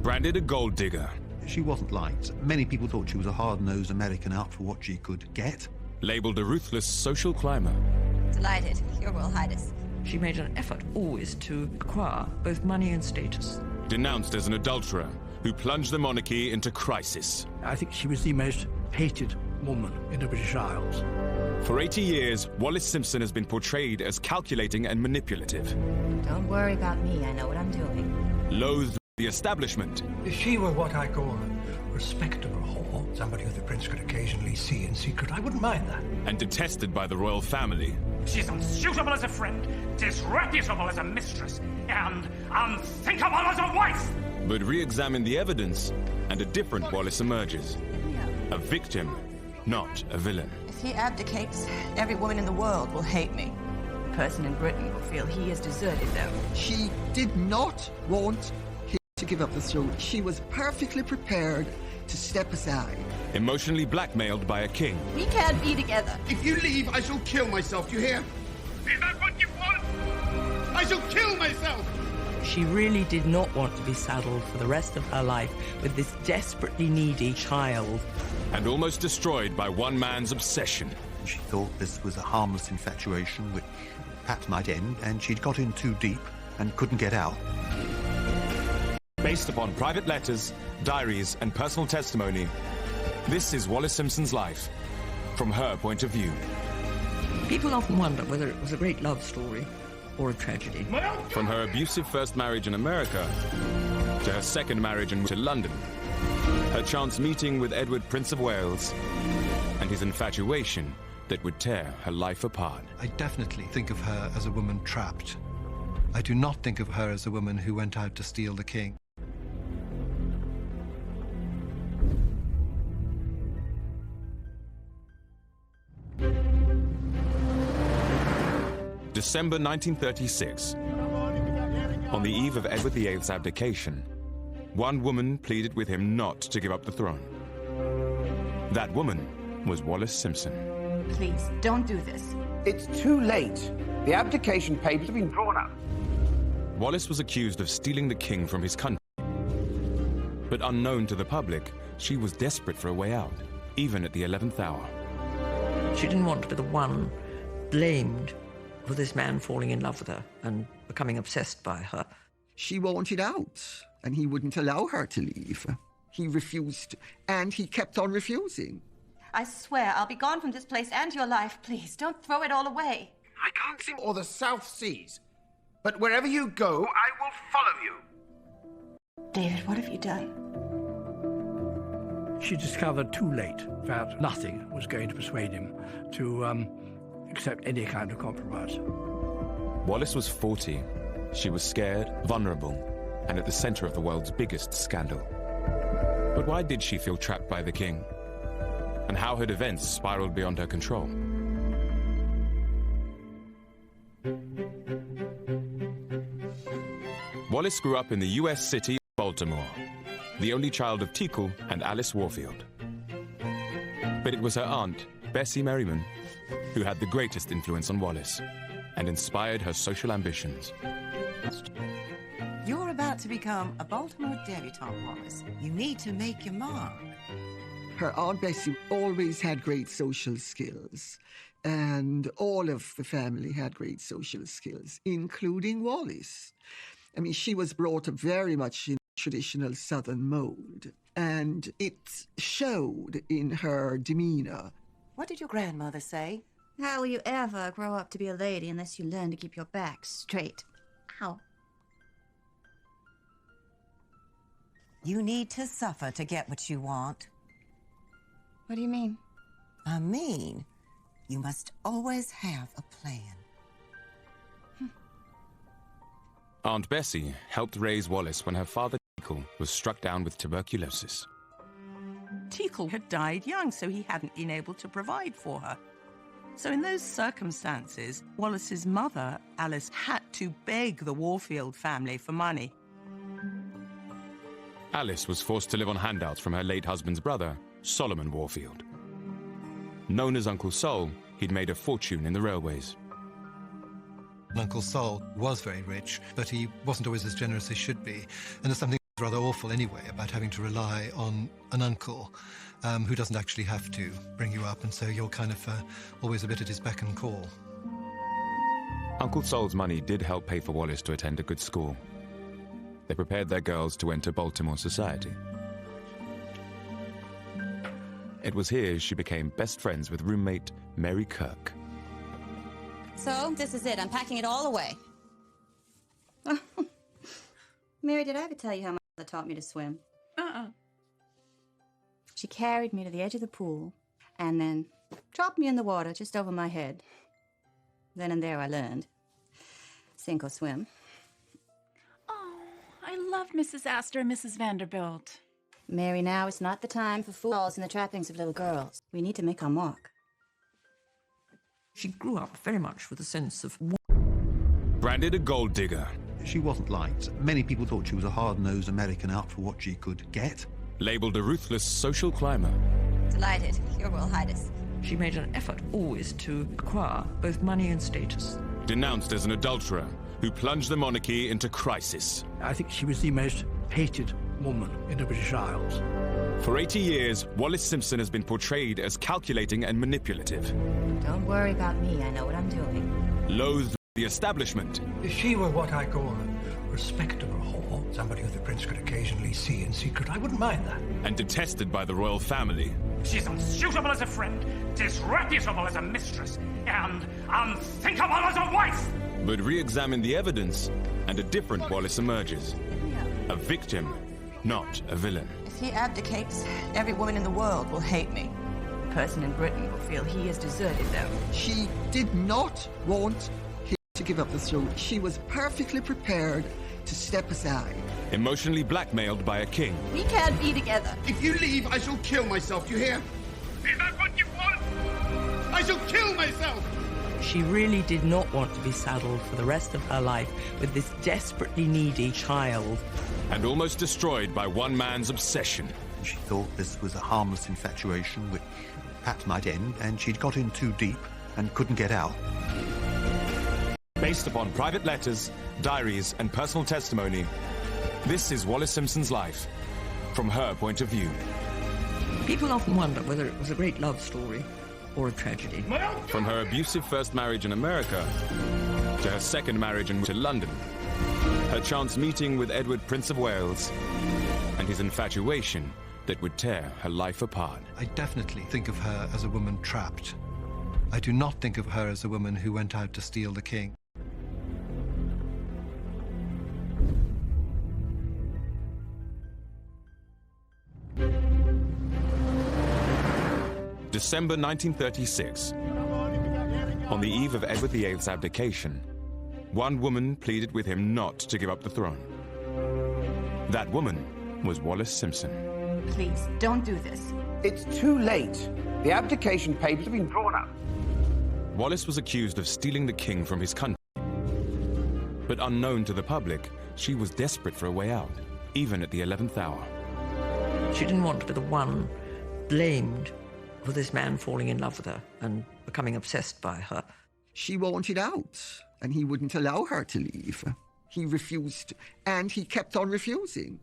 Branded a gold digger. She wasn't liked. Many people thought she was a hard-nosed American out for what she could get. Labeled a ruthless social climber. Delighted, Your Royal Highness. She made an effort always to acquire both money and status. Denounced as an adulterer who plunged the monarchy into crisis. I think she was the most hated woman in the British Isles. For 80 years, Wallis Simpson has been portrayed as calculating and manipulative. Don't worry about me, I know what I'm doing. Loathed the establishment. If she were what I call a respectable whore, somebody who the prince could occasionally see in secret, I wouldn't mind that. And detested by the royal family. She's unsuitable as a friend, disreputable as a mistress, and unthinkable as a wife! But re-examine the evidence, and a different Wallis emerges. A victim, not a villain. If he abdicates, every woman in the world will hate me. The person in Britain will feel he has deserted them. She did not want him to give up the throne. She was perfectly prepared to step aside. Emotionally blackmailed by a king. We can't be together. If you leave, I shall kill myself, do you hear? Is that what you want? I shall kill myself! She really did not want to be saddled for the rest of her life with this desperately needy child. And almost destroyed by one man's obsession. She thought this was a harmless infatuation which perhaps might end, and she'd got in too deep and couldn't get out. Based upon private letters, diaries, and personal testimony, this is Wallis Simpson's life, from her point of view. People often wonder whether it was a great love story or a tragedy. From her abusive first marriage in America to her second marriage to London, her chance meeting with Edward, Prince of Wales, and his infatuation that would tear her life apart. I definitely think of her as a woman trapped. I do not think of her as a woman who went out to steal the king. December 1936. On the eve of Edward VIII's abdication, one woman pleaded with him not to give up the throne. That woman was Wallis Simpson. Please, don't do this. It's too late. The abdication papers have been drawn up. Wallis was accused of stealing the king from his country. But unknown to the public, she was desperate for a way out, even at the 11th hour. She didn't want to be the one blamed for this man falling in love with her and becoming obsessed by her. She wanted out, and he wouldn't allow her to leave. He refused, and he kept on refusing. I swear I'll be gone from this place and your life. Please, don't throw it all away. I can't see or the South Seas. But wherever you go, I will follow you. David, what have you done? She discovered too late that nothing was going to persuade him to accept any kind of compromise. Wallis was 40. She was scared, vulnerable, and at the center of the world's biggest scandal. But why did she feel trapped by the king? And how had events spiraled beyond her control? Wallis grew up in the U.S. city of Baltimore, the only child of Teakle and Alice Warfield. But it was her aunt, Bessie Merriman, who had the greatest influence on Wallis and inspired her social ambitions. You're about to become a Baltimore debutante, Wallis. You need to make your mark. Her Aunt Bessie always had great social skills, and all of the family had great social skills, including Wallis. I mean, she was brought up very much in traditional Southern mold, and it showed in her demeanor. What did your grandmother say? How will you ever grow up to be a lady unless you learn to keep your back straight? Ow. You need to suffer to get what you want. What do you mean? I mean, you must always have a plan. Aunt Bessie helped raise Wallis when her father, Teakle, was struck down with tuberculosis. Teakle had died young, so he hadn't been able to provide for her. So in those circumstances, Wallis's mother, Alice, had to beg the Warfield family for money. Alice was forced to live on handouts from her late husband's brother, Solomon Warfield. Known as Uncle Sol, he'd made a fortune in the railways. Uncle Sol was very rich, but he wasn't always as generous as he should be. And there's something Rather awful anyway about having to rely on an uncle who doesn't actually have to bring you up, and so you're kind of always a bit at his beck and call. Uncle Sol's money did help pay for Wallis to attend a good school. They prepared their girls to enter Baltimore society. It was here she became best friends with roommate Mary Kirk. So, this is it. I'm packing it all away. Mary, did I ever tell you how my mother taught me to swim? She carried me to the edge of the pool and then dropped me in the water just over my head. Then and there I learned. Sink or swim. Oh, I love Mrs. Astor and Mrs. Vanderbilt. Mary, now is not the time for fools and the trappings of little girls. We need to make our mark. She grew up very much with a sense of... Branded a gold digger. She wasn't liked. Many people thought she was a hard-nosed American out for what she could get. Labelled a ruthless social climber. Delighted, Your Royal Highness. She made an effort always to acquire both money and status. Denounced as an adulterer who plunged the monarchy into crisis. I think she was the most hated woman in the British Isles. For 80 years, Wallis Simpson has been portrayed as calculating and manipulative. Don't worry about me, I know what I'm doing. Loathed the establishment. If she were what I call a respectable whore, somebody who the prince could occasionally see in secret, I wouldn't mind that. And detested by the royal family. She's unsuitable as a friend, disreputable as a mistress, and unthinkable as a wife! But re-examine the evidence, and a different Wallis emerges. A victim, not a villain. If he abdicates, every woman in the world will hate me. The person in Britain will feel he has deserted them. She did not want him to give up the throne. She was perfectly prepared to step aside. Emotionally blackmailed by a king. We can't be together. If you leave, I shall kill myself, do you hear? Is that what you want? I shall kill myself! She really did not want to be saddled for the rest of her life with this desperately needy child. And almost destroyed by one man's obsession. She thought this was a harmless infatuation which perhaps might end, and she'd got in too deep and couldn't get out. Based upon private letters, diaries, and personal testimony, this is Wallis Simpson's life, from her point of view. People often wonder whether it was a great love story or a tragedy. From her abusive first marriage in America to her second marriage to London, her chance meeting with Edward, Prince of Wales, and his infatuation that would tear her life apart. I definitely think of her as a woman trapped. I do not think of her as a woman who went out to steal the king. December 1936. On the eve of Edward VIII's abdication, one woman pleaded with him not to give up the throne. That woman was Wallis Simpson. Please, don't do this. It's too late. The abdication papers have been drawn up. Wallis was accused of stealing the king from his country. But unknown to the public, she was desperate for a way out, even at the 11th hour. She didn't want to be the one blamed for this man falling in love with her and becoming obsessed by her. She wanted out, and he wouldn't allow her to leave. He refused, and he kept on refusing.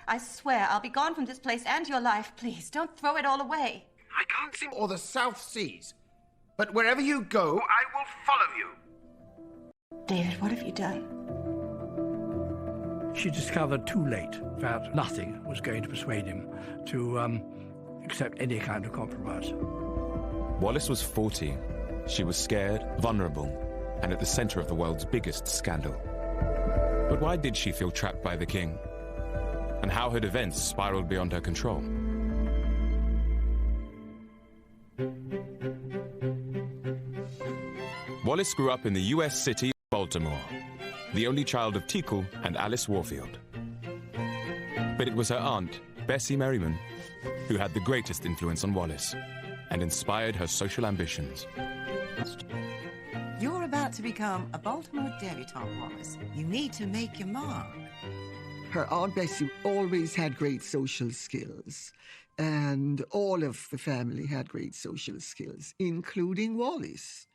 I swear I'll be gone from this place and your life. Please, don't throw it all away. I can't see or the South Seas. But wherever you go, I will follow you. David, what have you done? She discovered too late that nothing was going to persuade him to accept any kind of compromise. Wallis was 40. She was scared, vulnerable, and at the center of the world's biggest scandal. But why did she feel trapped by the king? And how had events spiraled beyond her control? Wallis grew up in the U.S. city of Baltimore, the only child of Teakle and Alice Warfield. But it was her aunt, Bessie Merriman, who had the greatest influence on Wallis and inspired her social ambitions. You're about to become a Baltimore debutante, Wallis. You need to make your mark. Her Aunt Bessie always had great social skills, and all of the family had great social skills, including Wallis.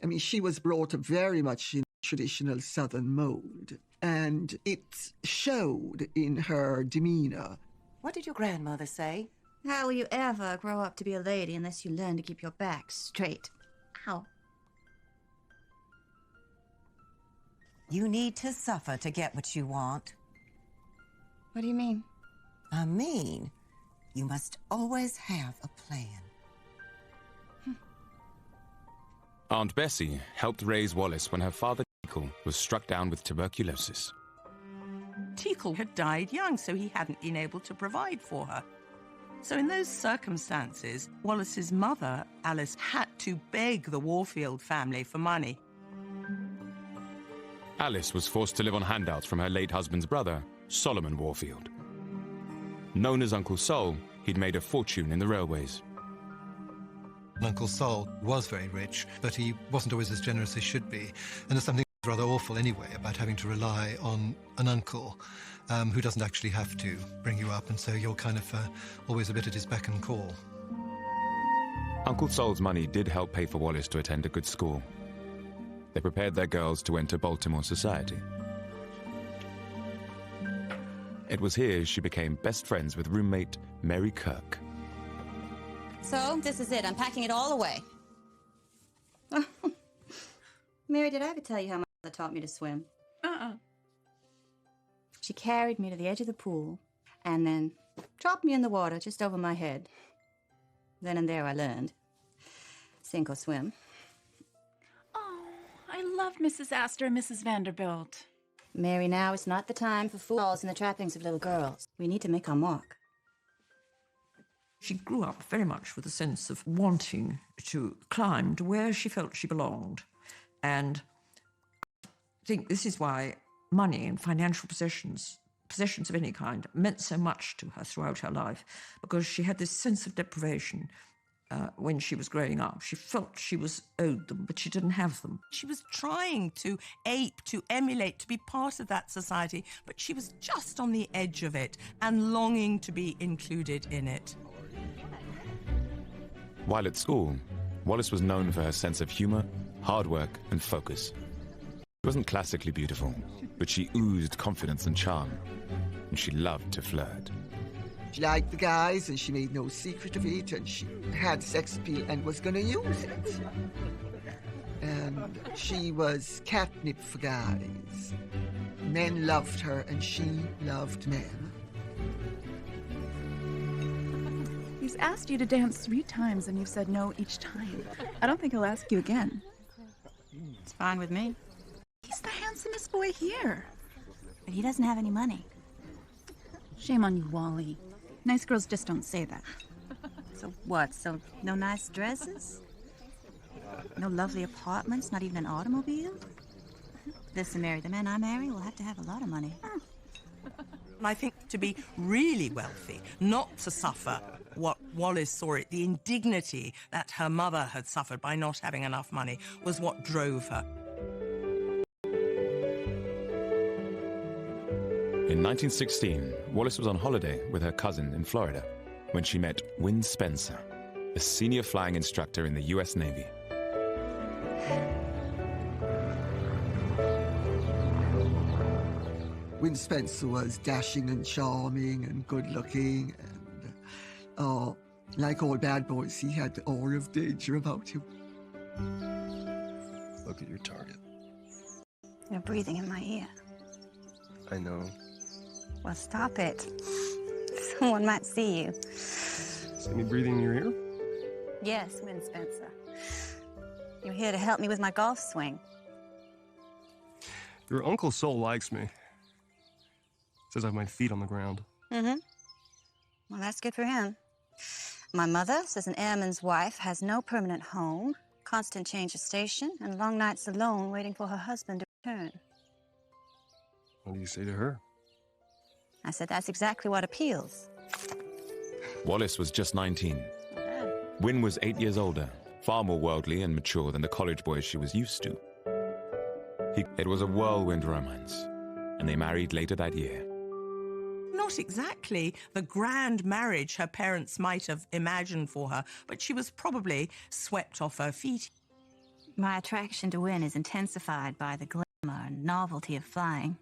I mean, she was brought up very much in traditional Southern mold, and it showed in her demeanour. What did your grandmother say? How will you ever grow up to be a lady unless you learn to keep your back straight? Ow. You need to suffer to get what you want. What do you mean? I mean, you must always have a plan. Aunt Bessie helped raise Wallis when her father, Teakle, was struck down with tuberculosis. Teakle had died young, so he hadn't been able to provide for her. So in those circumstances, Wallis's mother, Alice, had to beg the Warfield family for money. Alice was forced to live on handouts from her late husband's brother, Solomon Warfield. Known as Uncle Sol, he'd made a fortune in the railways. Uncle Sol was very rich, but he wasn't always as generous as he should be. And there's something rather awful anyway about having to rely on an uncle who doesn't actually have to bring you up, and so you're kind of always a bit at his beck and call. Uncle Sol's money did help pay for Wallis to attend a good school. They prepared their girls to enter Baltimore society. It was here she became best friends with roommate Mary Kirk. So, this is it. I'm packing it all away. Mary, did I ever tell you how my mother taught me to swim? She carried me to the edge of the pool and then dropped me in the water just over my head. Then and there I learned. Sink or swim. I loved Mrs. Astor and Mrs. Vanderbilt. Mary, now is not the time for fools and the trappings of little girls. We need to make our mark. She grew up very much with a sense of wanting to climb to where she felt she belonged. And I think this is why money and financial possessions of any kind, meant so much to her throughout her life, because she had this sense of deprivation when she was growing up. She felt she was owed them, but she didn't have them. She was trying to ape, to emulate, to be part of that society, but she was just on the edge of it and longing to be included in it. While at school, Wallis was known for her sense of humor, hard work, and focus. She wasn't classically beautiful, but she oozed confidence and charm, and she loved to flirt. She liked the guys, and she made no secret of it, and she had sex appeal and was going to use it. And she was catnip for guys. Men loved her, and she loved men. He's asked you to dance 3 times, and you've said no each time. I don't think he'll ask you again. It's fine with me. He's the handsomest boy here. But he doesn't have any money. Shame on you, Wally. Nice girls just don't say that. So what? So no nice dresses? No lovely apartments? Not even an automobile? Listen, Mary, the man I marry will have to have a lot of money. And I think to be really wealthy, not to suffer what Wallis saw it, the indignity that her mother had suffered by not having enough money, was what drove her. In 1916, Wallis was on holiday with her cousin in Florida when she met Win Spencer, a senior flying instructor in the U.S. Navy. Win Spencer was dashing and charming and good-looking, and, like all bad boys, he had the aura of danger about him. Look at your target. You're breathing in my ear. I know. Well, stop it. Someone might see you. See me breathing in your ear? Yes, Win Spencer. You're here to help me with my golf swing. Your Uncle Sol likes me. Says I have my feet on the ground. Mm-hmm. Well, that's good for him. My mother says an airman's wife has no permanent home, constant change of station, and long nights alone waiting for her husband to return. What do you say to her? I said that's exactly what appeals. Wallis was just 19. Win was 8 years older, far more worldly and mature than the college boys she was used to. It was a whirlwind romance, and they married later that year. Not exactly the grand marriage her parents might have imagined for her, but she was probably swept off her feet. My attraction to Win is intensified by the glamour and novelty of flying.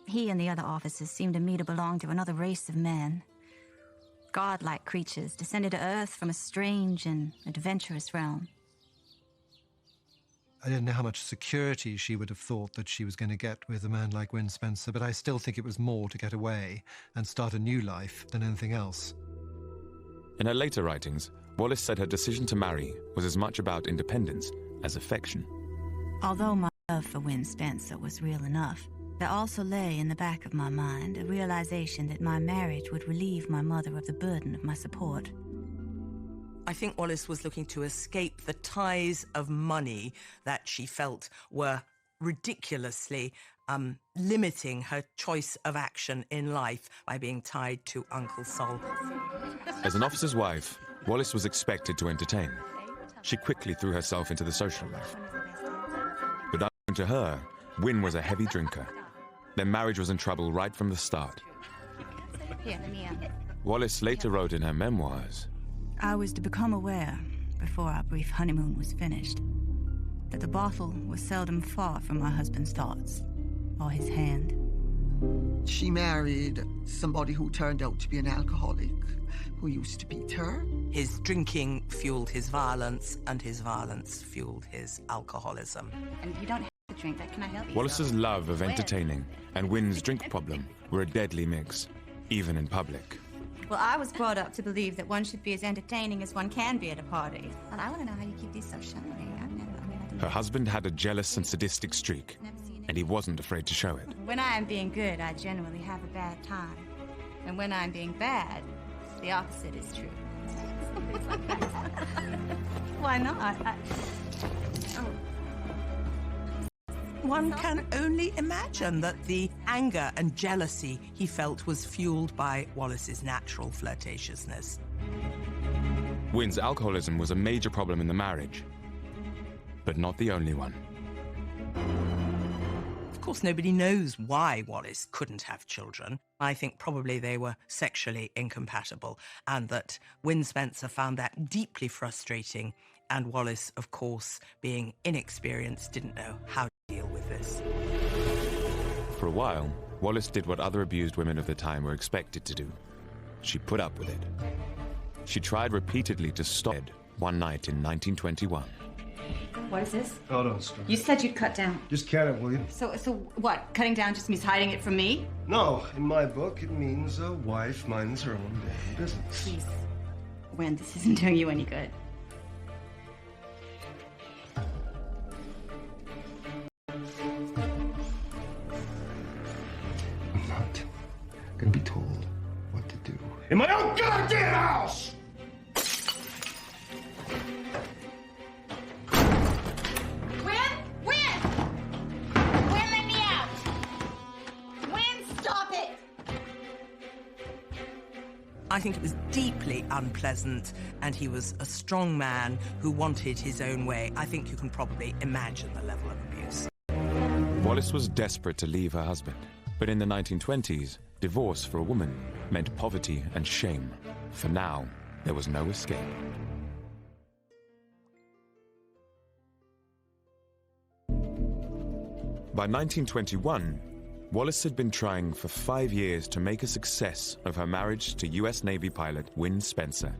He and the other officers seemed to me to belong to another race of men. Godlike creatures descended to Earth from a strange and adventurous realm. I didn't know how much security she would have thought that she was going to get with a man like Win Spencer, but I still think it was more to get away and start a new life than anything else. In her later writings, Wallis said her decision to marry was as much about independence as affection. Although my love for Win Spencer was real enough, there also lay in the back of my mind a realization that my marriage would relieve my mother of the burden of my support. I think Wallis was looking to escape the ties of money that she felt were ridiculously limiting her choice of action in life by being tied to Uncle Sol. As an officer's wife, Wallis was expected to entertain. She quickly threw herself into the social life. But unknown to her, Win was a heavy drinker. Their marriage was in trouble right from the start. Here, let me Wallis later wrote in her memoirs, I was to become aware, before our brief honeymoon was finished, that the bottle was seldom far from my husband's thoughts, or his hand. She married somebody who turned out to be an alcoholic, who used to beat her. His drinking fueled his violence, and his violence fueled his alcoholism. And you don't have to drink that. Can I help you? Wallis's love of entertaining and Win's drink problem were a deadly mix, even in public. Well, I was brought up to believe that one should be as entertaining as one can be at a party. But I want to know how you keep these so shiny. Her husband had a jealous and sadistic streak, and he wasn't afraid to show it. When I am being good, I generally have a bad time. And when I'm being bad, the opposite is true. Why not? One can only imagine that the anger and jealousy he felt was fueled by Wallis's natural flirtatiousness. Win's alcoholism was a major problem in the marriage, but not the only one. Of course, nobody knows why Wallis couldn't have children. I think probably they were sexually incompatible, and that Win Spencer found that deeply frustrating, and Wallis, of course, being inexperienced, didn't know how to deal with this. For a while, Wallis did what other abused women of the time were expected to do. She put up with it. She tried repeatedly to stop it one night in 1921. What is this? Oh, don't stop. You said you'd cut down. Just cut it, will you? So what? Cutting down just means hiding it from me? No, in my book, it means a wife minds her own damn business. Please, Win, this isn't doing you any good. I'm not gonna be told what to do in my own goddamn house! I think it was deeply unpleasant, and he was a strong man who wanted his own way. I think you can probably imagine the level of abuse. Wallis was desperate to leave her husband, but in the 1920s, divorce for a woman meant poverty and shame. For now, there was no escape. By 1921, Wallis had been trying for 5 years to make a success of her marriage to US Navy pilot Win Spencer.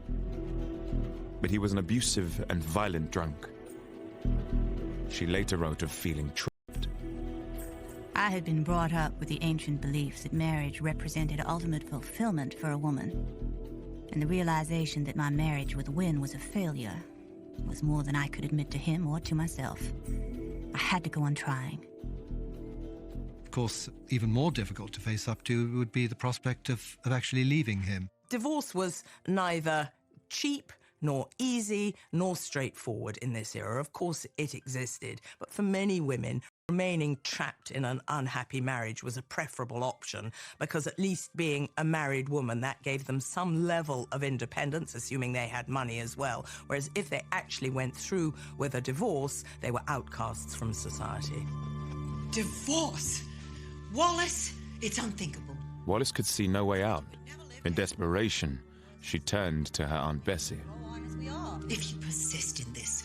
But he was an abusive and violent drunk. She later wrote of feeling trapped. I had been brought up with the ancient beliefs that marriage represented ultimate fulfillment for a woman. And the realization that my marriage with Win was a failure was more than I could admit to him or to myself. I had to go on trying. Of course, even more difficult to face up to would be the prospect of actually leaving him. Divorce was neither cheap, nor easy, nor straightforward in this era. Of course, it existed, but for many women, remaining trapped in an unhappy marriage was a preferable option, because at least being a married woman, that gave them some level of independence, assuming they had money as well. Whereas if they actually went through with a divorce, they were outcasts from society. Divorce? Wallis, it's unthinkable. Wallis could see no way out. In desperation, she turned to her Aunt Bessie. If you persist in this,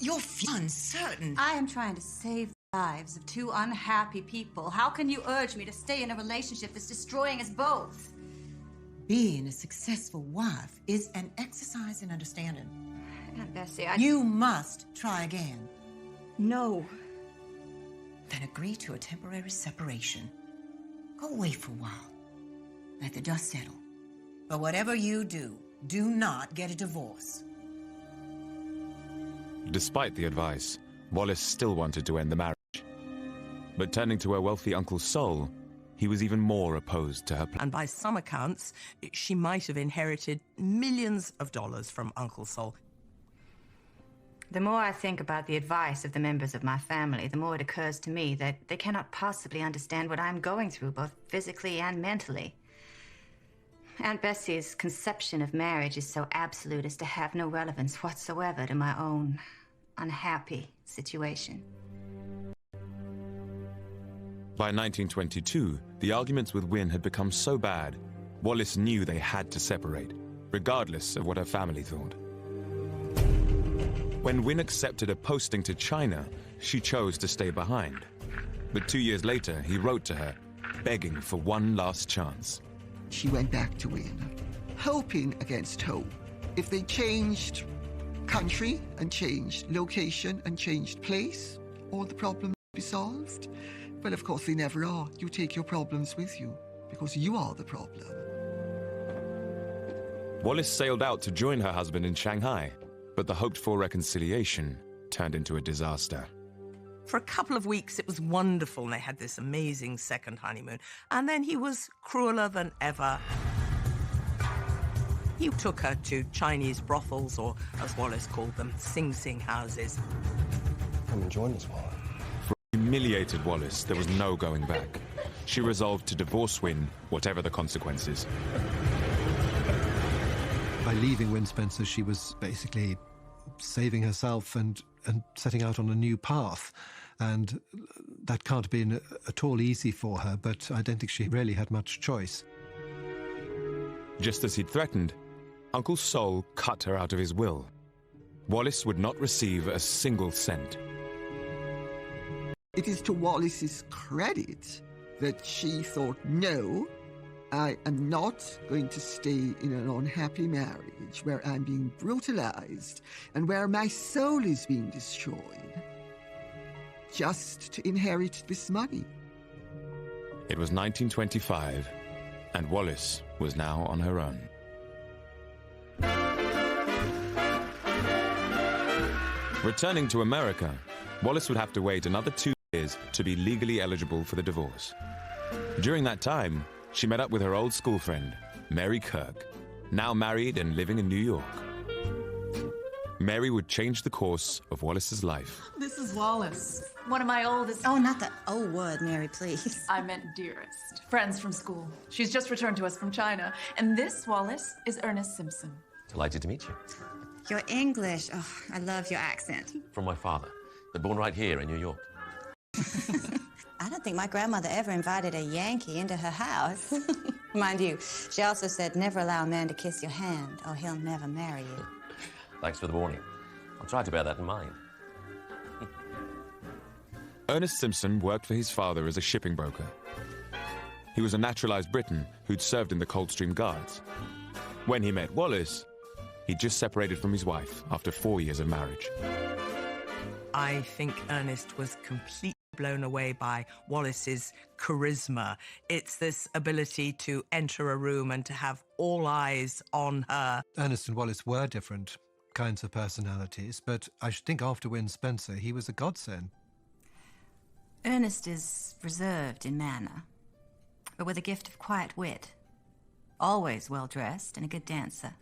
you're uncertain. I am trying to save lives of two unhappy people. How can you urge me to stay in a relationship that's destroying us both? Being a successful wife is an exercise in understanding. Aunt Bessie, You must try again. No. Then agree to a temporary separation. Go away for a while. Let the dust settle. But whatever you do, do not get a divorce. Despite the advice, Wallis still wanted to end the marriage. But turning to her wealthy Uncle Sol, he was even more opposed to her plan. And by some accounts, she might have inherited millions of dollars from Uncle Sol. The more I think about the advice of the members of my family, the more it occurs to me that they cannot possibly understand what I'm going through, both physically and mentally. Aunt Bessie's conception of marriage is so absolute as to have no relevance whatsoever to my own unhappy situation. By 1922, the arguments with Wynne had become so bad, Wallis knew they had to separate, regardless of what her family thought. When Wynne accepted a posting to China, she chose to stay behind. But 2 years later, he wrote to her, begging for one last chance. She went back to Wynne, hoping against hope. If they changed country and changed location and changed place, all the problems would be solved. Well, of course, they never are. You take your problems with you, because you are the problem. Wallis sailed out to join her husband in Shanghai, but the hoped-for reconciliation turned into a disaster. For a couple of weeks, it was wonderful, and they had this amazing second honeymoon. And then he was crueler than ever. He took her to Chinese brothels, or as Wallis called them, Sing Sing houses. Come and join us, Wallis. For a humiliated Wallis, there was no going back. She resolved to divorce Wynne, whatever the consequences. By leaving Wynne Spencer, she was basically saving herself and setting out on a new path. And that can't have been at all easy for her, but I don't think she really had much choice. Just as he'd threatened, Uncle Sol cut her out of his will. Wallis would not receive a single cent. It is to Wallis's credit that she thought, no, I am not going to stay in an unhappy marriage where I'm being brutalized and where my soul is being destroyed, just to inherit this money. It was 1925, and Wallis was now on her own. Returning to America, Wallis would have to wait another 2 years to be legally eligible for the divorce. During that time, she met up with her old school friend, Mary Kirk, now married and living in New York. Mary would change the course of Wallis's life. This is Wallis, one of my oldest... Oh, not the O word, Mary, please. I meant dearest. Friends from school. She's just returned to us from China. And this, Wallis, is Ernest Simpson. Delighted to meet you. Your English, oh, I love your accent. From my father. They're born right here in New York. I don't think my grandmother ever invited a Yankee into her house. Mind you, she also said, never allow a man to kiss your hand or he'll never marry you. Thanks for the warning. I'll try to bear that in mind. Ernest Simpson worked for his father as a shipping broker. He was a naturalized Briton who'd served in the Coldstream Guards. When he met Wallis, he'd just separated from his wife after 4 years of marriage. I think Ernest was completely blown away by Wallis's charisma. It's this ability to enter a room and to have all eyes on her. Ernest and Wallis were different kinds of personalities, but I should think after Wynne Spencer, he was a godsend. Ernest is reserved in manner, but with a gift of quiet wit. Always well-dressed and a good dancer.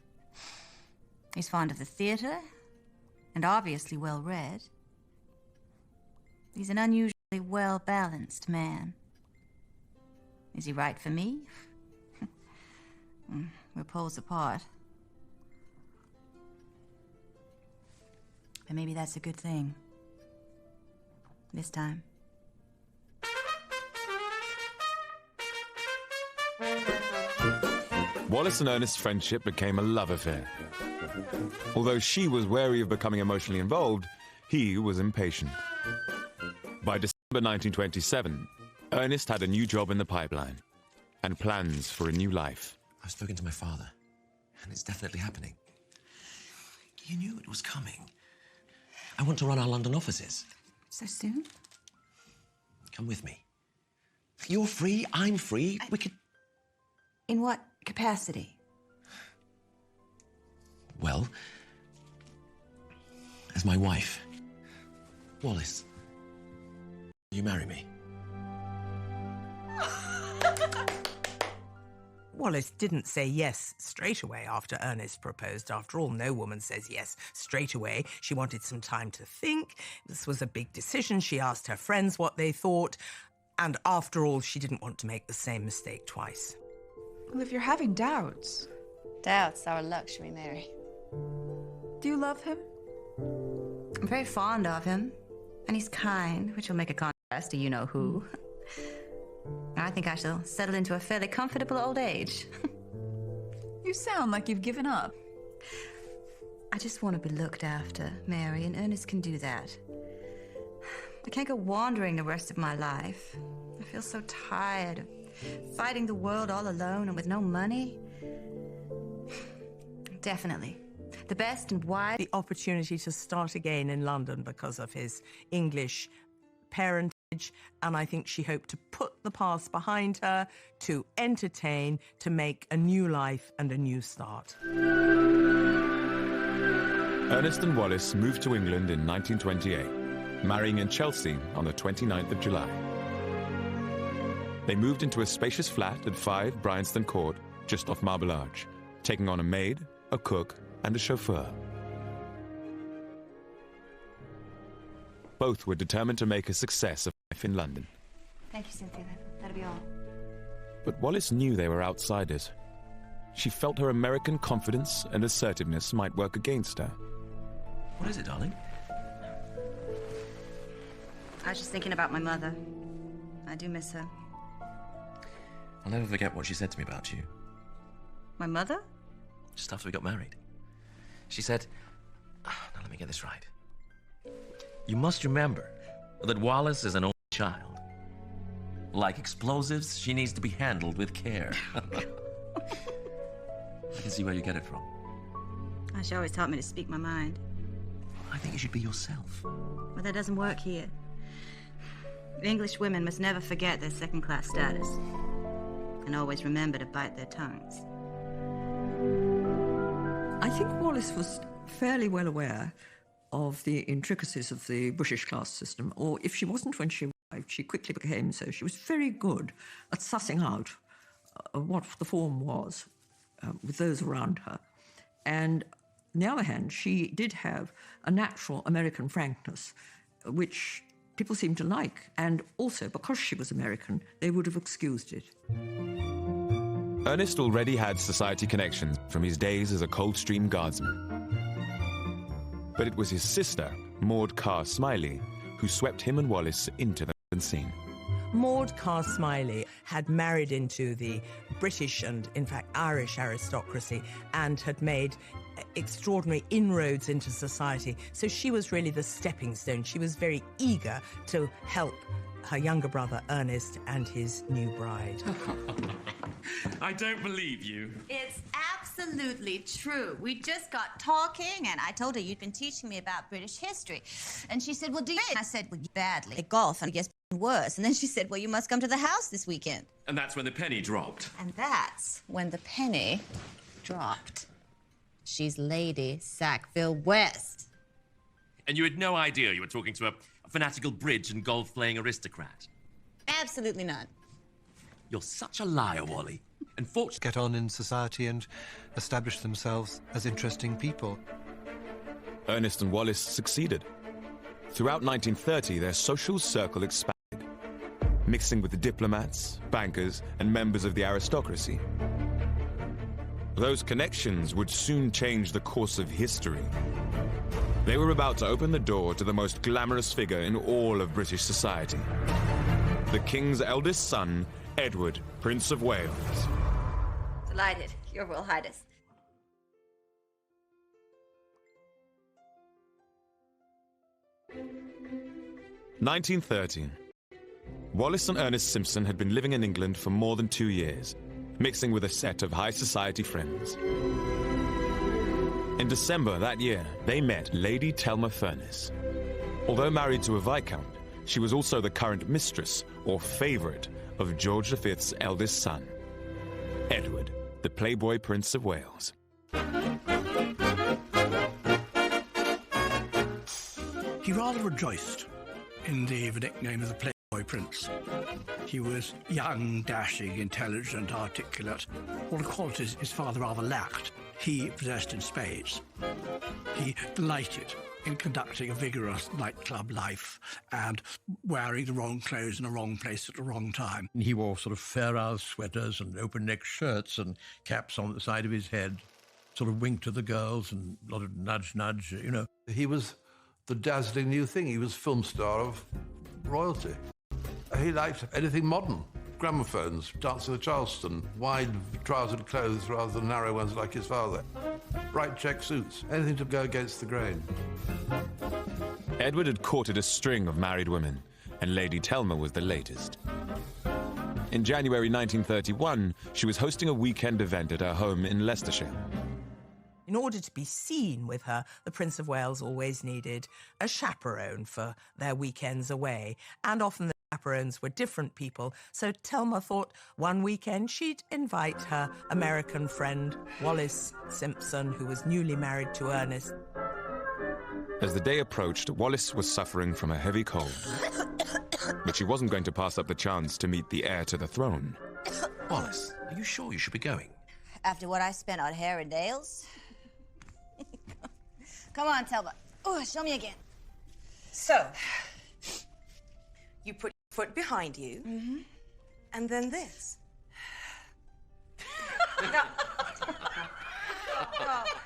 He's fond of the theatre and obviously well-read. He's an unusually well-balanced man. Is he right for me? We're poles apart. But maybe that's a good thing. This time. Wallis and Ernest's friendship became a love affair. Although she was wary of becoming emotionally involved, he was impatient. By 1927, Ernest had a new job in the pipeline and plans for a new life. I've spoken to my father, and it's definitely happening. You knew it was coming. I want to run our London offices. So soon? Come with me. You're free, I'm free. We could... In what capacity? Well, as my wife. Wallis, will you marry me? Wallis didn't say yes straight away after Ernest proposed. After all, no woman says yes straight away. She wanted some time to think. This was a big decision. She asked her friends what they thought. And after all, she didn't want to make the same mistake twice. Well, if you're having doubts... Doubts are a luxury, Mary. Do you love him? I'm very fond of him. And he's kind, which will make a contrast to you-know-who. I think I shall settle into a fairly comfortable old age. You sound like you've given up. I just want to be looked after, Mary, and Ernest can do that. I can't go wandering the rest of my life. I feel so tired of fighting the world all alone and with no money. Definitely. The best and wide... The opportunity to start again in London because of his English parentage, and I think she hoped to put the past behind her, to entertain, to make a new life and a new start. Ernest and Wallis moved to England in 1928, marrying in Chelsea on the 29th of July. They moved into a spacious flat at 5 Bryanston Court, just off Marble Arch, taking on a maid, a cook, and a chauffeur. Both were determined to make a success of life in London. Thank you, Cynthia. That'll be all. But Wallis knew they were outsiders. She felt her American confidence and assertiveness might work against her. What is it, darling? I was just thinking about my mother. I do miss her. I'll never forget what she said to me about you. My mother? Just after we got married. She said, now let me get this right. You must remember that Wallis is an only child. Like explosives, she needs to be handled with care. I can see where you get it from. She always taught me to speak my mind. I think you should be yourself. But that doesn't work here. English women must never forget their second-class status. And always remember to bite their tongues. I think Wallis was fairly well aware of the intricacies of the British class system, or if she wasn't when she arrived, she quickly became so. She was very good at sussing out what the form was with those around her. And on the other hand, she did have a natural American frankness, which people seemed to like. And also, because she was American, they would have excused it. Ernest already had society connections from his days as a Coldstream Guardsman. But it was his sister, Maud Carr-Smiley, who swept him and Wallis into the scene. Maud Carr-Smiley had married into the British and, in fact, Irish aristocracy and had made extraordinary inroads into society. So she was really the stepping stone. She was very eager to help her younger brother, Ernest, and his new bride. I don't believe you. It's absolutely true. We just got talking, and I told her you'd been teaching me about British history. And she said, well, do you? And I said, well, badly. At golf, and it gets worse. And then she said, well, you must come to the house this weekend. And that's when the penny dropped. And that's when the penny dropped. She's Lady Sackville West. And you had no idea you were talking to a fanatical bridge and golf-playing aristocrat? Absolutely none. You're such a liar, Wally. And get on in society and establish themselves as interesting people. Ernest and Wallis succeeded. Throughout 1930, their social circle expanded, mixing with the diplomats, bankers, and members of the aristocracy. Those connections would soon change the course of history. They were about to open the door to the most glamorous figure in all of British society. The King's eldest son, Edward, Prince of Wales. Delighted, Your Royal Highness. "1930. Wallis and Ernest Simpson had been living in England for more than 2 years, mixing with a set of high society friends. In December that year, they met Lady Thelma Furness. Although married to a Viscount, she was also the current mistress, or favourite, of George V's eldest son, Edward, the Playboy Prince of Wales. He rather rejoiced in the nickname of the Playboy Prince. He was young, dashing, intelligent, articulate, all the qualities his father rather lacked. He possessed in spades. He delighted in conducting a vigorous nightclub life and wearing the wrong clothes in the wrong place at the wrong time. He wore sort of Fair sweaters and open-neck shirts and caps on the side of his head, sort of winked to the girls and a lot of nudge, you know. He was the dazzling new thing. He was film star of royalty. He liked anything modern. Gramophones, dancing the Charleston, wide-trousered clothes rather than narrow ones like his father. Bright check suits, anything to go against the grain. Edward had courted a string of married women, and Lady Thelma was the latest. In January 1931, she was hosting a weekend event at her home in Leicestershire. In order to be seen with her, the Prince of Wales always needed a chaperone for their weekends away, and often the chaperones were different people, so Thelma thought one weekend she'd invite her American friend, Wallis Simpson, who was newly married to Ernest. As the day approached, Wallis was suffering from a heavy cold. But she wasn't going to pass up the chance to meet the heir to the throne. Wallis, are you sure you should be going? After what I spent on hair and nails? Come on, Thelma. Oh, show me again. So, you put your foot behind you, and then this.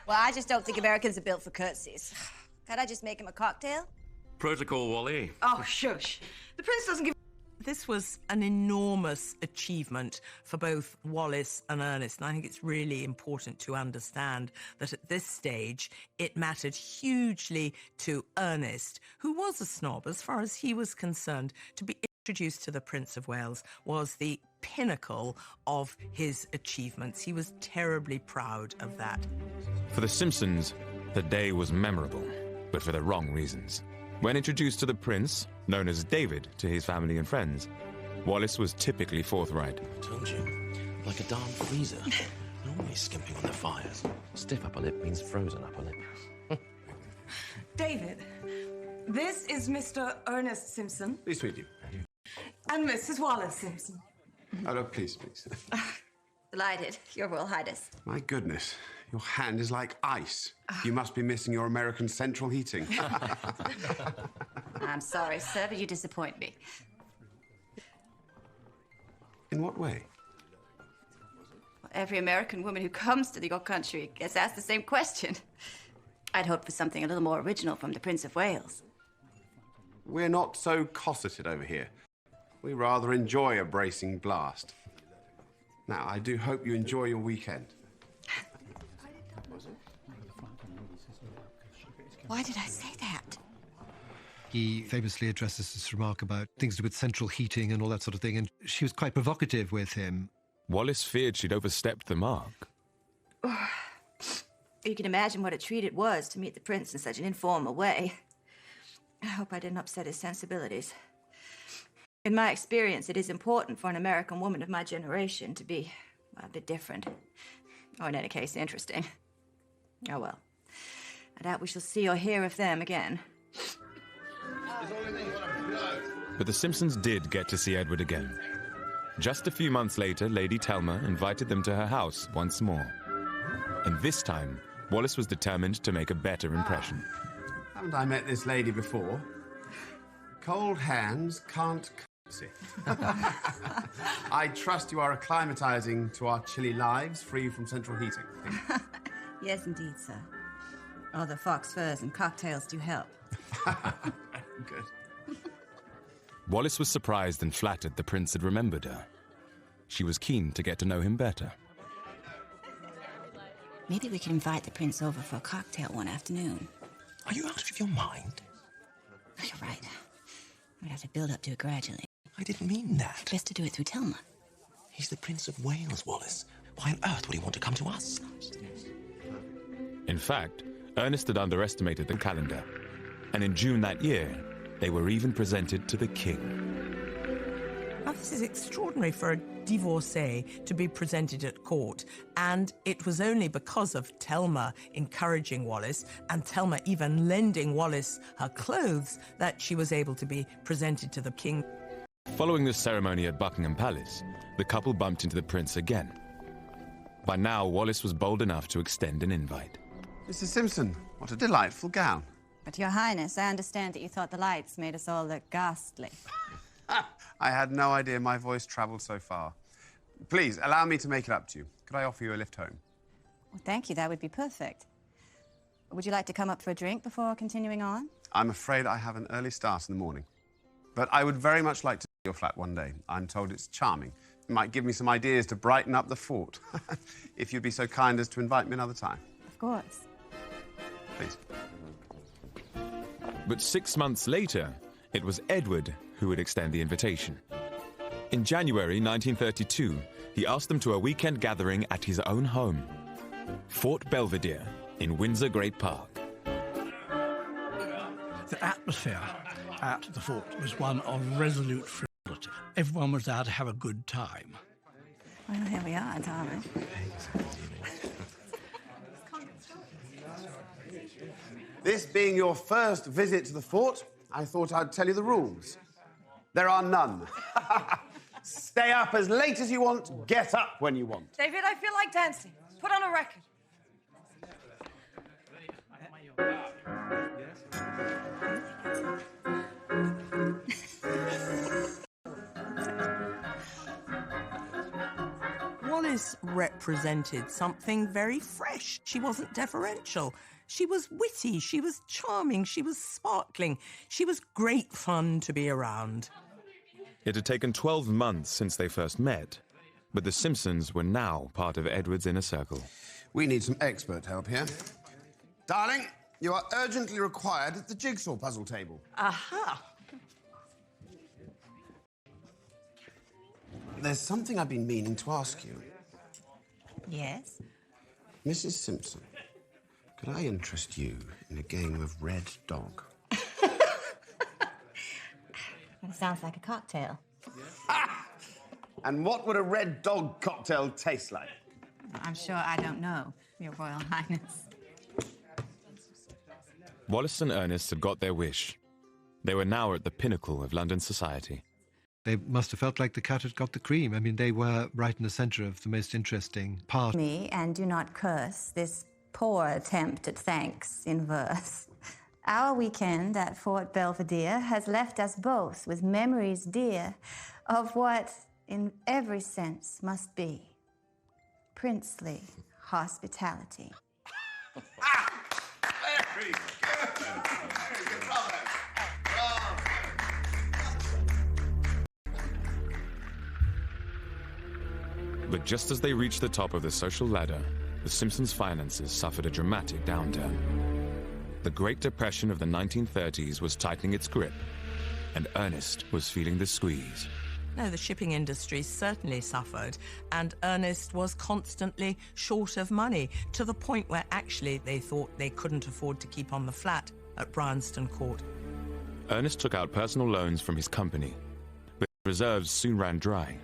Well, I just don't think Americans are built for curtsies. Can't I just make him a cocktail? Protocol, Wally. Oh, shush. The prince doesn't give... This was an enormous achievement for both Wallis and Ernest, and I think it's really important to understand that at this stage it mattered hugely to Ernest, who was a snob as far as he was concerned. To be introduced to the Prince of Wales was the pinnacle of his achievements. He was terribly proud of that. For the Simpsons, the day was memorable, but for the wrong reasons. When introduced to the prince, known as David to his family and friends, Wallis was typically forthright. I told you, like a darn freezer. Always skimping on the fires. Stiff upper lip means frozen upper lip. David, this is Mr. Ernest Simpson. Pleased to meet you. And Mrs. Wallis Simpson. Oh, no, please, please. Delighted, Your Royal Highness. My goodness, your hand is like ice. You must be missing your American central heating. I'm sorry, sir, but you disappoint me. In what way? Well, every American woman who comes to your country gets asked the same question. I'd hoped for something a little more original from the Prince of Wales. We're not so cosseted over here. We rather enjoy a bracing blast. Now, I do hope you enjoy your weekend. Why did I say that? He famously addresses this remark about things to do with central heating and all that sort of thing, and she was quite provocative with him. Wallis feared she'd overstepped the mark. You can imagine what a treat it was to meet the prince in such an informal way. I hope I didn't upset his sensibilities. In my experience, it is important for an American woman of my generation to be a bit different. Or in any case, interesting. Oh, well. I doubt we shall see or hear of them again. But the Simpsons did get to see Edward again. Just a few months later, Lady Thelma invited them to her house once more. And this time, Wallis was determined to make a better impression. Haven't I met this lady before? Cold hands can't curtsy. I trust you are acclimatizing to our chilly lives, free from central heating. Yes, indeed, sir. All the fox furs and cocktails do help. Good. Wallis was surprised and flattered the prince had remembered her. She was keen to get to know him better. Maybe we could invite the prince over for a cocktail one afternoon. Are you out of your mind? Oh, you're right. We'd have to build up to it gradually. I didn't mean that. Best to do it through Thelma. He's the Prince of Wales, Wallis. Why on earth would he want to come to us? In fact, Ernest had underestimated the calendar, and in June that year, they were even presented to the king. Now, this is extraordinary for a divorcee to be presented at court, and it was only because of Thelma encouraging Wallis and Thelma even lending Wallis her clothes that she was able to be presented to the king. Following the ceremony at Buckingham Palace, the couple bumped into the prince again. By now, Wallis was bold enough to extend an invite. Mrs. Simpson, what a delightful gown. But, Your Highness, I understand that you thought the lights made us all look ghastly. I had no idea my voice travelled so far. Please, allow me to make it up to you. Could I offer you a lift home? Well, thank you, that would be perfect. Would you like to come up for a drink before continuing on? I'm afraid I have an early start in the morning. But I would very much like to see your flat one day. I'm told it's charming. It might give me some ideas to brighten up the fort. If you'd be so kind as to invite me another time. Of course. Please. But 6 months later, it was Edward who would extend the invitation. In January 1932, he asked them to a weekend gathering at his own home, Fort Belvedere in Windsor Great Park. The atmosphere at the fort was one of resolute frivolity. Everyone was there to have a good time. Well, here we are, darling. This being your first visit to the fort, I thought I'd tell you the rules. There are none. Stay up as late as you want, get up when you want. David, I feel like dancing. Put on a record. Wallis represented something very fresh. She wasn't deferential. She was witty, she was charming, she was sparkling. She was great fun to be around. It had taken 12 months since they first met, but the Simpsons were now part of Edward's inner circle. We need some expert help here. Darling, you are urgently required at the jigsaw puzzle table. Aha! There's something I've been meaning to ask you. Yes? Mrs. Simpson, could I interest you in a game of red dog? That sounds like a cocktail. And what would a red dog cocktail taste like? I'm sure I don't know, Your Royal Highness. Wallis and Ernest had got their wish. They were now at the pinnacle of London society. They must have felt like the cat had got the cream. I mean, they were right in the centre of the most interesting part. Me, and do not curse this poor attempt at thanks in verse. Our weekend at Fort Belvedere has left us both with memories dear of what, in every sense, must be princely hospitality. Very good. Very good. Bravo. Bravo. But just as they reached the top of the social ladder, the Simpsons' finances suffered a dramatic downturn. The Great Depression of the 1930s was tightening its grip, and Ernest was feeling the squeeze. No, the shipping industry certainly suffered, and Ernest was constantly short of money, to the point where actually they thought they couldn't afford to keep on the flat at Bryanston Court. Ernest took out personal loans from his company, but reserves soon ran dry.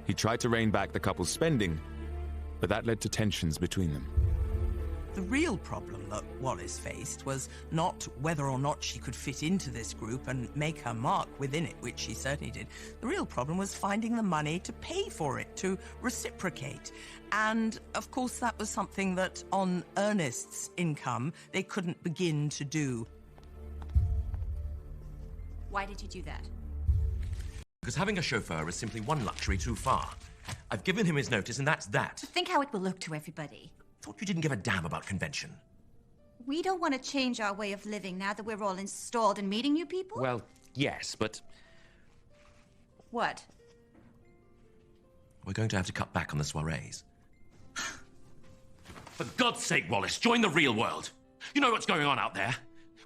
He tried to rein back the couple's spending, but that led to tensions between them. The real problem that Wallis faced was not whether or not she could fit into this group and make her mark within it, which she certainly did. The real problem was finding the money to pay for it, to reciprocate. And, of course, that was something that, on Ernest's income, they couldn't begin to do. Why did you do that? Because having a chauffeur is simply one luxury too far. I've given him his notice, and that's that. Think how it will look to everybody. Thought you didn't give a damn about convention. We don't want to change our way of living now that we're all installed and meeting new people? Well, yes, but What? we're going to have to cut back on the soirees. For God's sake, Wallis, join the real world. You know what's going on out there.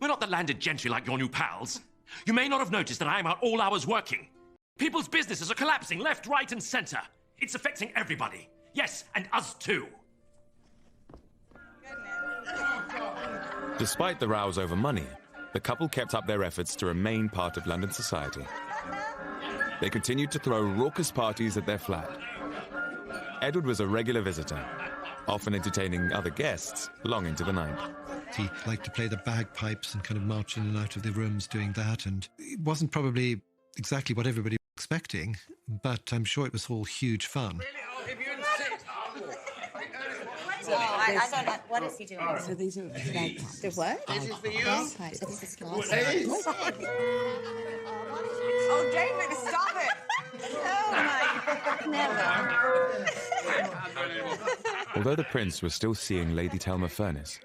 We're not the landed gentry like your new pals. You may not have noticed that I am out all hours working. People's businesses are collapsing left, right, and centre. It's affecting everybody. Yes, and us too. Despite the rows over money, the couple kept up their efforts to remain part of London society. They continued to throw raucous parties at their flat. Edward was a regular visitor, often entertaining other guests long into the night. He liked to play the bagpipes and kind of march in and out of the rooms doing that, and it wasn't probably exactly what everybody was expecting, but I'm sure it was all huge fun. I don't know. What is he doing? So these are bagpipes. The what? This is for you. Bagpipes. This is Please. Oh, David, stop it! Oh my, never. Although the prince was still seeing Lady Thelma Furness,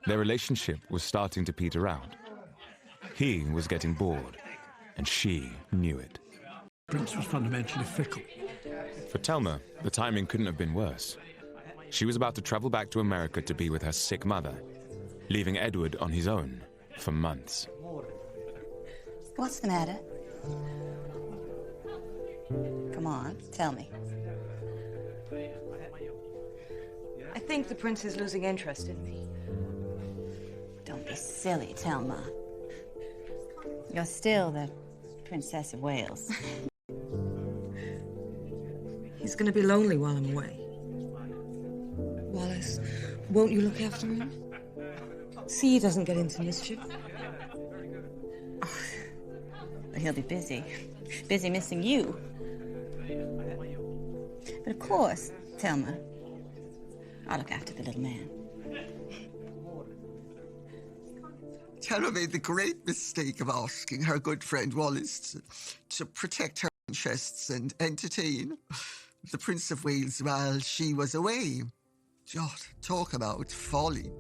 their relationship was starting to peter out. He was getting bored, and she knew it. The prince was fundamentally fickle. For Thelma, the timing couldn't have been worse. She was about to travel back to America to be with her sick mother, leaving Edward on his own for months. What's the matter? Come on, tell me. I think the prince is losing interest in me. Don't be silly, Thelma. You're still the Princess of Wales. He's going to be lonely while I'm away. Wallis, won't you look after him? See he doesn't get into mischief. Oh, but he'll be busy. Busy missing you. But of course, Thelma, I'll look after the little man. Thelma made the great mistake of asking her good friend Wallis to protect her interests and entertain the Prince of Wales while she was away. God, talk about folly.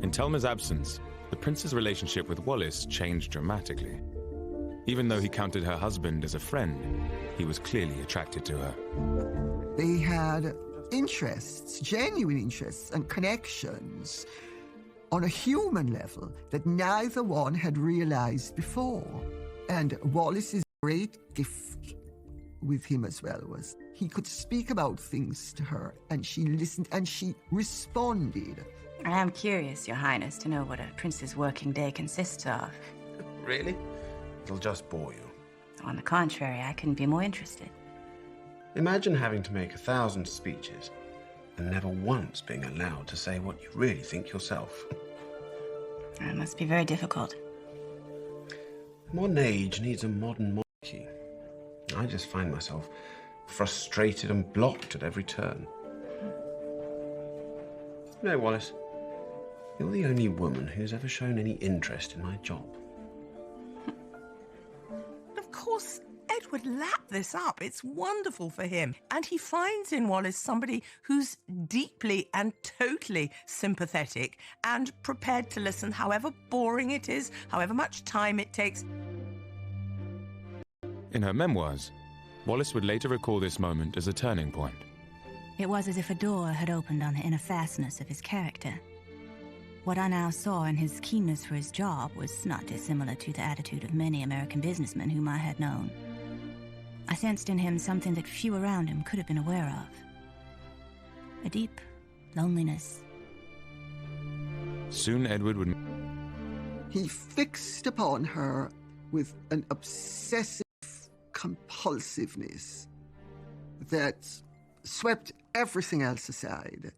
In Thelma's absence, the prince's relationship with Wallis changed dramatically. Even though he counted her husband as a friend, he was clearly attracted to her. They had interests, genuine interests and connections on a human level that neither one had realized before. And Wallis's great gift with him as well was he could speak about things to her, and she listened and she responded. I am curious, Your Highness, to know what a prince's working day consists of. Really? It'll just bore you. On the contrary, I couldn't be more interested. Imagine having to make 1,000 speeches and never once being allowed to say what you really think yourself. It must be very difficult. A modern age needs a modern monarchy. I just find myself frustrated and blocked at every turn. You know, Wallis, you're the only woman who's ever shown any interest in my job. Of course, Edward lapped this up. It's wonderful for him. And he finds in Wallis somebody who's deeply and totally sympathetic and prepared to listen, however boring it is, however much time it takes. In her memoirs, Wallis would later recall this moment as a turning point. It was as if a door had opened on the inner fastness of his character. What I now saw in his keenness for his job was not dissimilar to the attitude of many American businessmen whom I had known. I sensed in him something that few around him could have been aware of. A deep loneliness. Soon Edward would... He fixed upon her with an obsessive compulsiveness that swept everything else aside.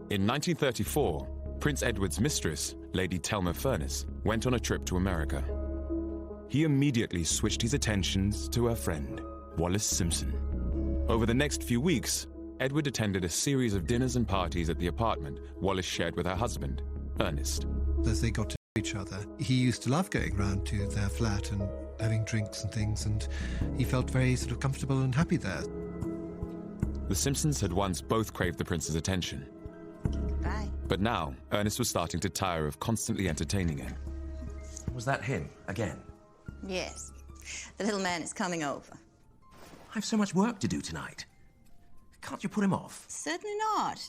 In 1934, Prince Edward's mistress, Lady Thelma Furness, went on a trip to America. He immediately switched his attentions to her friend, Wallis Simpson. Over the next few weeks, Edward attended a series of dinners and parties at the apartment Wallis shared with her husband, Ernest. As they got to know each other, he used to love going round to their flat and having drinks and things, and he felt very sort of comfortable and happy there. The Simpsons had once both craved the prince's attention. Bye. But now, Ernest was starting to tire of constantly entertaining him. Was that him, again? Yes. The little man is coming over. I've so much work to do tonight. Can't you put him off? Certainly not.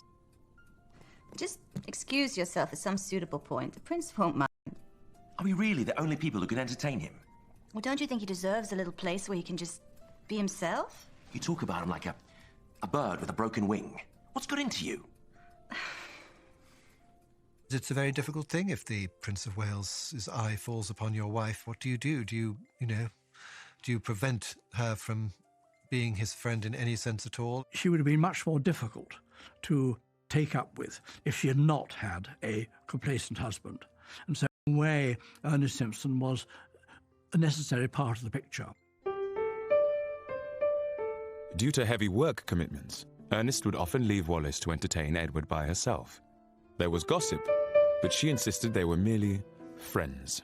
Just excuse yourself at some suitable point. The prince won't mind Are we really the only people who can entertain him? Well, don't you think he deserves a little place where he can just be himself? You talk about him like a bird with a broken wing. What's got into you? It's a very difficult thing if the Prince of Wales's eye falls upon your wife. What do? Do you prevent her from being his friend in any sense at all? She would have been much more difficult to take up with if she had not had a complacent husband. And so, in a way, Ernest Simpson was a necessary part of the picture. Due to heavy work commitments, Ernest would often leave Wallis to entertain Edward by herself. There was gossip, but she insisted they were merely friends.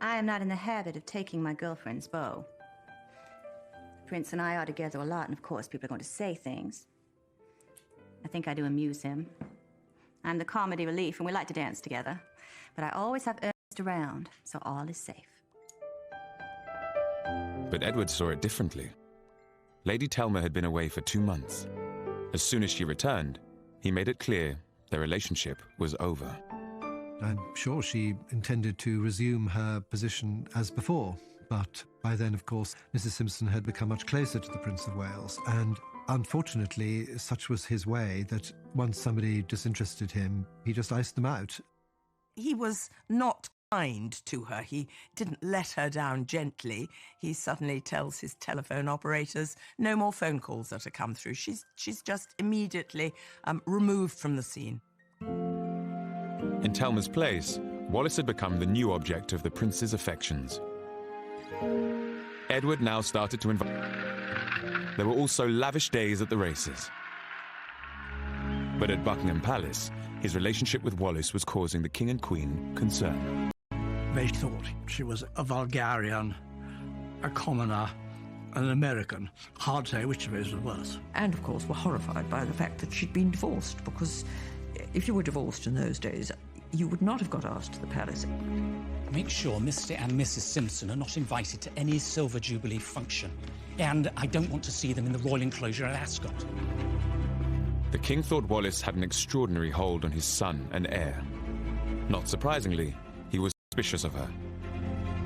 I am not in the habit of taking my girlfriend's beau. The Prince and I are together a lot, and of course people are going to say things. I think I do amuse him. I'm the comedy relief, and we like to dance together. But I always have Ernest around, so all is safe. But Edward saw it differently. Lady Thelma had been away for 2 months. As soon as she returned, he made it clear their relationship was over. I'm sure she intended to resume her position as before, but by then, of course, Mrs. Simpson had become much closer to the Prince of Wales, and unfortunately, such was his way that once somebody disinterested him, he just iced them out. He was not kind to her. He didn't let her down gently. He suddenly tells his telephone operators, no more phone calls are to come through. She's just immediately removed from the scene. In Thelma's place, Wallis had become the new object of the prince's affections. Edward now started to invite. There were also lavish days at the races. But at Buckingham Palace, his relationship with Wallis was causing the King and Queen concern. They thought she was a vulgarian, a commoner, an American. Hard to say which of those was worse. And, of course, were horrified by the fact that she'd been divorced, because if you were divorced in those days, you would not have got asked to the palace. Make sure Mr. and Mrs. Simpson are not invited to any Silver Jubilee function. And I don't want to see them in the royal enclosure at Ascot. The king thought Wallis had an extraordinary hold on his son and heir. Not surprisingly, he was suspicious of her.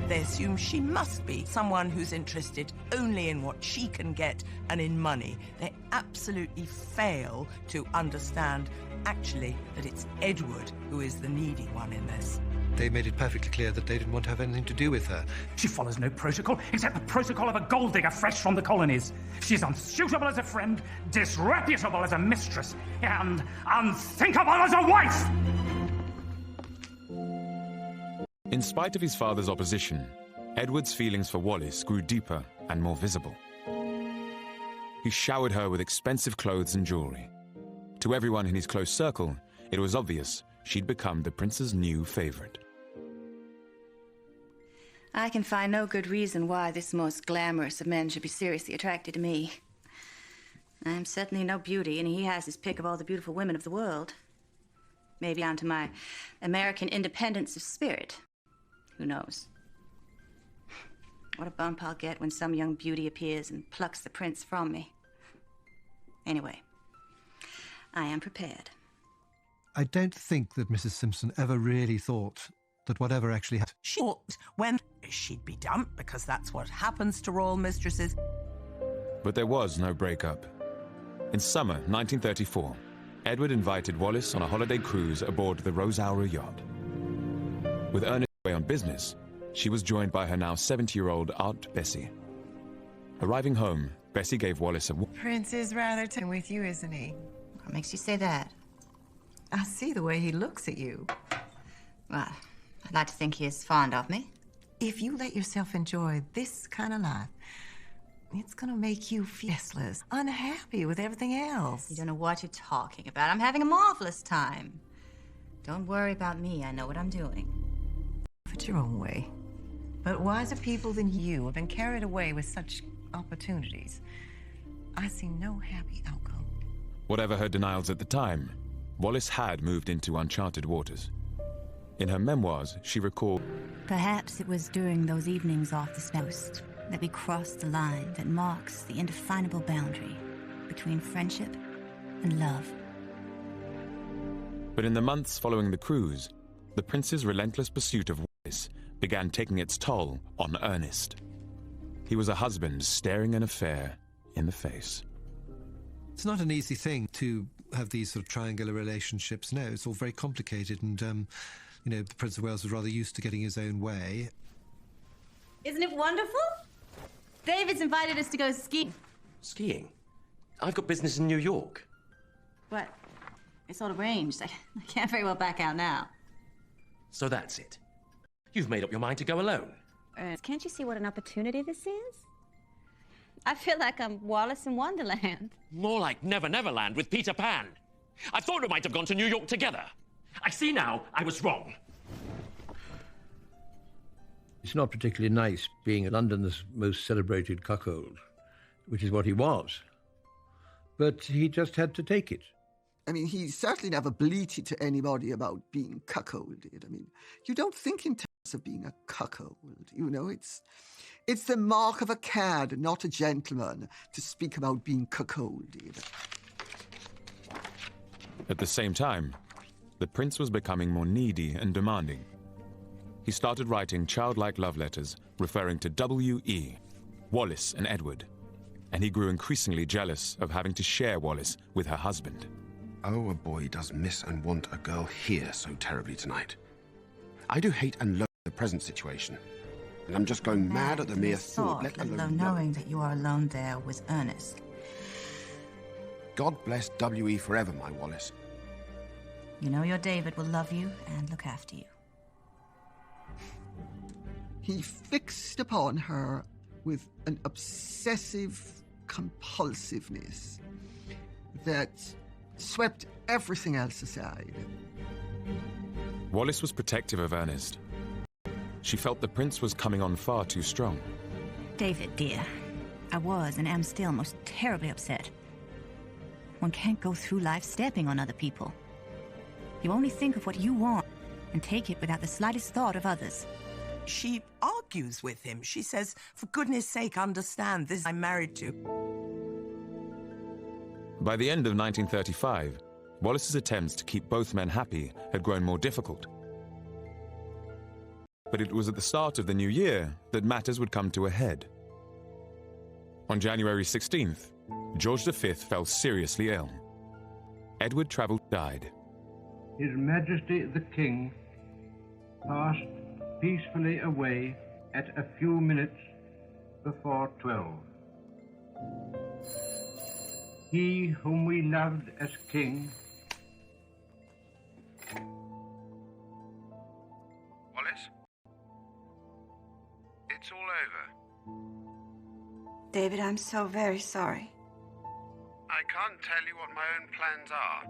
They assume she must be someone who's interested only in what she can get and in money. They absolutely fail to understand, actually, that it's Edward who is the needy one in this. They made it perfectly clear that they didn't want to have anything to do with her. She follows no protocol except the protocol of a gold digger fresh from the colonies. She's unsuitable as a friend, disreputable as a mistress, and unthinkable as a wife! In spite of his father's opposition, Edward's feelings for Wallis grew deeper and more visible. He showered her with expensive clothes and jewelry. To everyone in his close circle, it was obvious she'd become the prince's new favorite. I can find no good reason why this most glamorous of men should be seriously attracted to me. I'm certainly no beauty, and he has his pick of all the beautiful women of the world. Maybe onto my American independence of spirit. Who knows? What a bump I'll get when some young beauty appears and plucks the prince from me. Anyway, I am prepared. I don't think that Mrs. Simpson ever really thought that whatever actually happened. She thought when she'd be dumped, because that's what happens to royal mistresses. But there was no breakup. In summer 1934, Edward invited Wallis on a holiday cruise aboard the Rosaura yacht. With Ernest away on business, she was joined by her now 70-year-old Aunt Bessie. Arriving home, Bessie gave Wallis a... Prince is rather taken with you, isn't he? What makes you say that? I see the way he looks at you. Well, I'd like to think he is fond of me. If you let yourself enjoy this kind of life, it's gonna make you restless, unhappy with everything else. You don't know what you're talking about. I'm having a marvelous time. Don't worry about me. I know what I'm doing. It's your own way. But wiser people than you have been carried away with such opportunities. I see no happy outcome. Whatever her denials at the time, Wallis had moved into uncharted waters. In her memoirs, she recalled, Perhaps it was during those evenings off the coast that we crossed the line that marks the indefinable boundary between friendship and love. But in the months following the cruise, the prince's relentless pursuit of Wallis began taking its toll on Ernest. He was a husband staring an affair in the face. It's not an easy thing to have these sort of triangular relationships. No, it's all very complicated, and, you know, the Prince of Wales was rather used to getting his own way. Isn't it wonderful? David's invited us to go skiing. Skiing? I've got business in New York. But it's all arranged. I can't very well back out now. So that's it. You've made up your mind to go alone. Can't you see what an opportunity this is? I feel like I'm Wallis in Wonderland. More like Never Never Land with Peter Pan. I thought we might have gone to New York together. I see now I was wrong. It's not particularly nice being London's most celebrated cuckold, which is what he was. But he just had to take it. I mean, he certainly never bleated to anybody about being cuckolded. I mean, you don't think in terms of being a cuckold, you know? It's the mark of a cad, not a gentleman, to speak about being cuckolded. At the same time, the prince was becoming more needy and demanding. He started writing childlike love letters referring to W.E., Wallis and Edward, and he grew increasingly jealous of having to share Wallis with her husband. Oh, a boy does miss and want a girl here so terribly tonight. I do hate and loathe the present situation, and I'm just going mad at the mere thought, let alone knowing that you are alone there with Ernest. God bless W.E. forever, my Wallis. You know your David will love you and look after you. He fixed upon her with an obsessive compulsiveness that swept everything else aside. Wallis was protective of Ernest. She felt the prince was coming on far too strong. David, dear, I was and am still most terribly upset. One can't go through life stepping on other people. You only think of what you want and take it without the slightest thought of others. She argues with him. She says, for goodness sake, understand, this I'm married to. By the end of 1935, Wallis's attempts to keep both men happy had grown more difficult. But it was at the start of the new year that matters would come to a head. On January 16th, George V fell seriously ill. Edward Travell died. His Majesty the King passed peacefully away at a few minutes before 12. He whom we loved as king. Wallis? It's all over. David, I'm so very sorry. I can't tell you what my own plans are.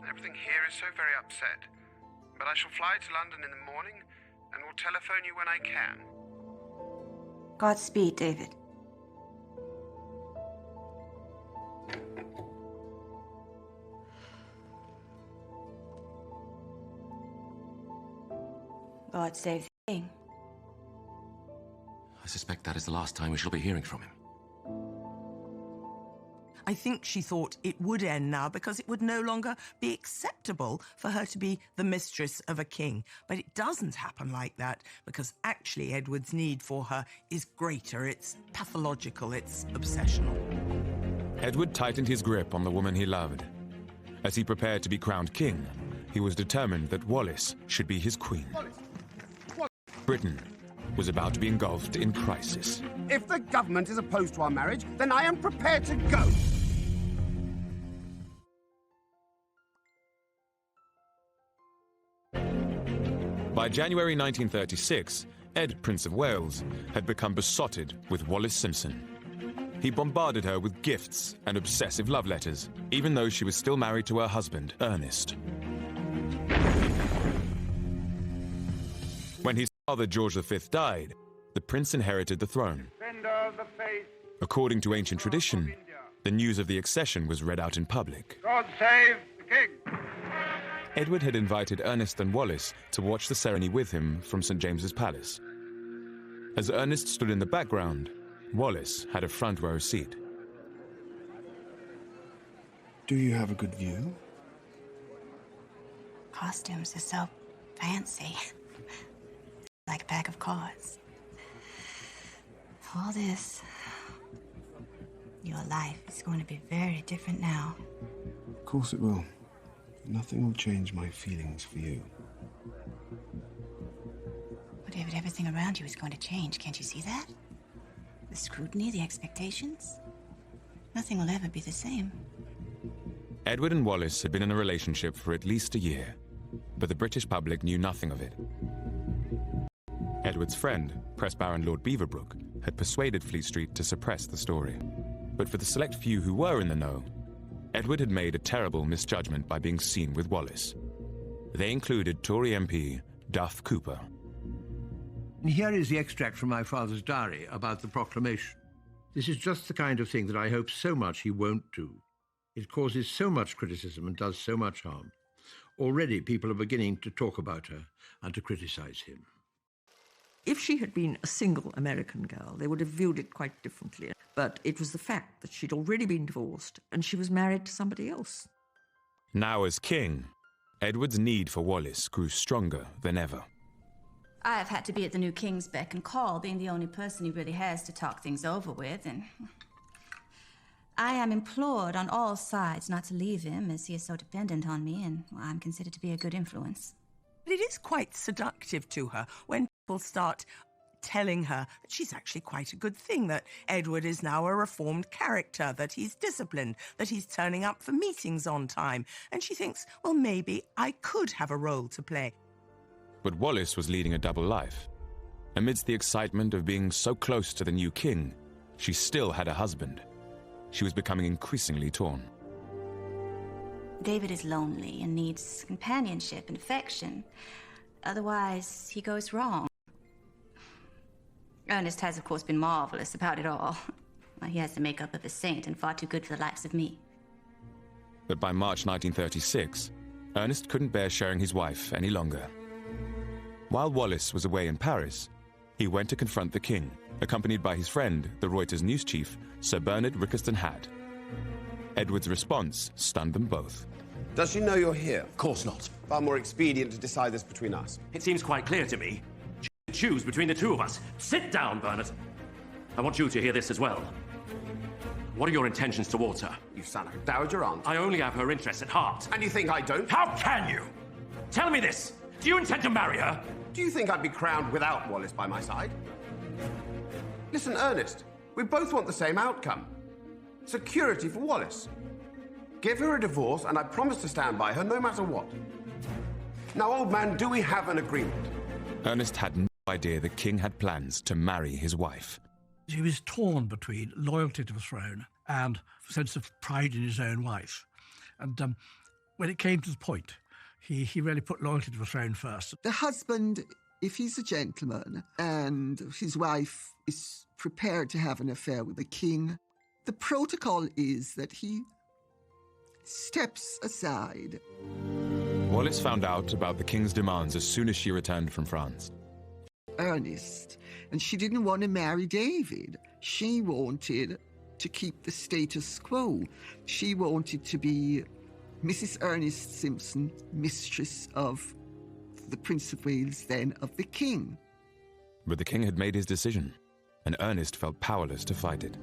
Everything here is so very upset. But I shall fly to London in the morning and will telephone you when I can. Godspeed, David. God save the king. I suspect that is the last time we shall be hearing from him. I think she thought it would end now because it would no longer be acceptable for her to be the mistress of a king. But it doesn't happen like that because actually Edward's need for her is greater. It's pathological. It's obsessional. Edward tightened his grip on the woman he loved. As he prepared to be crowned king, he was determined that Wallis should be his queen. Britain was about to be engulfed in crisis. If the government is opposed to our marriage, then I am prepared to go. By January 1936, Ed, Prince of Wales, had become besotted with Wallis Simpson. He bombarded her with gifts and obsessive love letters, even though she was still married to her husband, Ernest. When his father, George V, died, the prince inherited the throne. According to ancient tradition, the news of the accession was read out in public. God save the king! Edward had invited Ernest and Wallis to watch the ceremony with him from St. James's Palace. As Ernest stood in the background, Wallis had a front row seat. Do you have a good view? Costumes are so fancy. like a pack of cards. All this, your life is going to be very different now. Of course it will. Nothing will change my feelings for you. But David, everything around you is going to change. Can't you see that? The scrutiny, the expectations. Nothing will ever be the same. Edward and Wallis had been in a relationship for at least a year, but the British public knew nothing of it. Edward's friend, Press Baron Lord Beaverbrook, had persuaded Fleet Street to suppress the story. But for the select few who were in the know, Edward had made a terrible misjudgment by being seen with Wallis. They included Tory MP Duff Cooper. Here is the extract from my father's diary about the proclamation. This is just the kind of thing that I hope so much he won't do. It causes so much criticism and does so much harm. Already people are beginning to talk about her and to criticize him. If she had been a single American girl, they would have viewed it quite differently. But it was the fact that she'd already been divorced and she was married to somebody else. Now as king, Edward's need for Wallis grew stronger than ever. I have had to be at the new king's beck and call, being the only person he really has to talk things over with, and I am implored on all sides not to leave him, as he is so dependent on me, and I'm considered to be a good influence. But it is quite seductive to her when people start telling her that she's actually quite a good thing, that Edward is now a reformed character, that he's disciplined, that he's turning up for meetings on time, and she thinks, well, maybe I could have a role to play. But Wallis was leading a double life. Amidst the excitement of being so close to the new king, she still had a husband. She was becoming increasingly torn. David is lonely and needs companionship and affection. Otherwise, he goes wrong. Ernest has, of course, been marvelous about it all. He has the makeup of a saint and far too good for the likes of me. But by March 1936, Ernest couldn't bear sharing his wife any longer. While Wallis was away in Paris, he went to confront the king, accompanied by his friend, the Reuters news chief, Sir Bernard Rickerston-Hadd. Edward's response stunned them both. Does she know you're here? Of course not. Far more expedient to decide this between us. It seems quite clear to me. She can choose between the two of us. Sit down, Bernard. I want you to hear this as well. What are your intentions towards her? You sound like a dowager aunt. I only have her interests at heart. And you think I don't? How can you? Tell me this. Do you intend to marry her? Do you think I'd be crowned without Wallis by my side? Listen, Ernest, we both want the same outcome. Security for Wallis. Give her a divorce, and I promise to stand by her no matter what. Now, old man, do we have an agreement? Ernest had no idea the king had plans to marry his wife. He was torn between loyalty to the throne and a sense of pride in his own wife. And when it came to the point, he really put loyalty to the throne first. The husband, if he's a gentleman and his wife is prepared to have an affair with the king, the protocol is that he steps aside. Wallis found out about the king's demands as soon as she returned from France. Ernest, and she didn't want to marry David. She wanted to keep the status quo. She wanted to be Mrs. Ernest Simpson, mistress of the Prince of Wales, then of the king. But the king had made his decision, and Ernest felt powerless to fight it.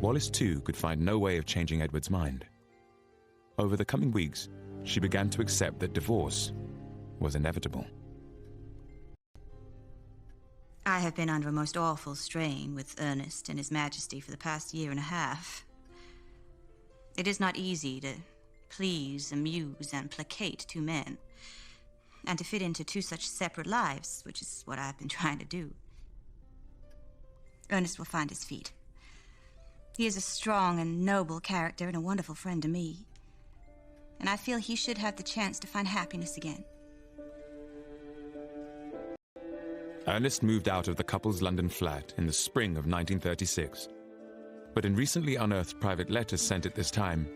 Wallis, too, could find no way of changing Edward's mind. Over the coming weeks, she began to accept that divorce was inevitable. I have been under a most awful strain with Ernest and His Majesty for the past year and a half. It is not easy to please, amuse, and placate two men, and to fit into two such separate lives, which is what I've been trying to do. Ernest will find his feet. He is a strong and noble character and a wonderful friend to me, and I feel he should have the chance to find happiness again. Ernest moved out of the couple's London flat in the spring of 1936. But in recently unearthed private letters sent at this time,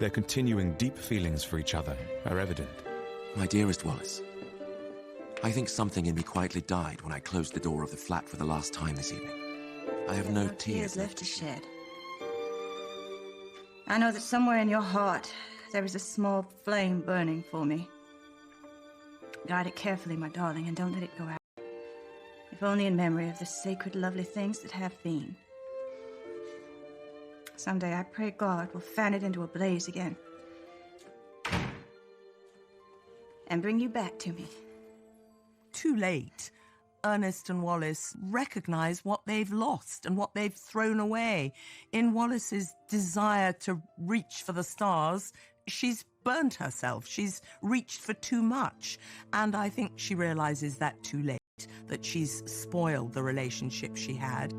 their continuing deep feelings for each other are evident. My dearest Wallis, I think something in me quietly died when I closed the door of the flat for the last time this evening. I have no tears left to shed. I know that somewhere in your heart there is a small flame burning for me. Guard it carefully, my darling, and don't let it go out. if only in memory of the sacred, lovely things that have been. Someday I pray God will fan it into a blaze again and bring you back to me. Too late. Ernest and Wallis recognise what they've lost and what they've thrown away. In Wallis's desire to reach for the stars, she's burnt herself. She's reached for too much. And I think she realises that too late, that she's spoiled the relationship she had.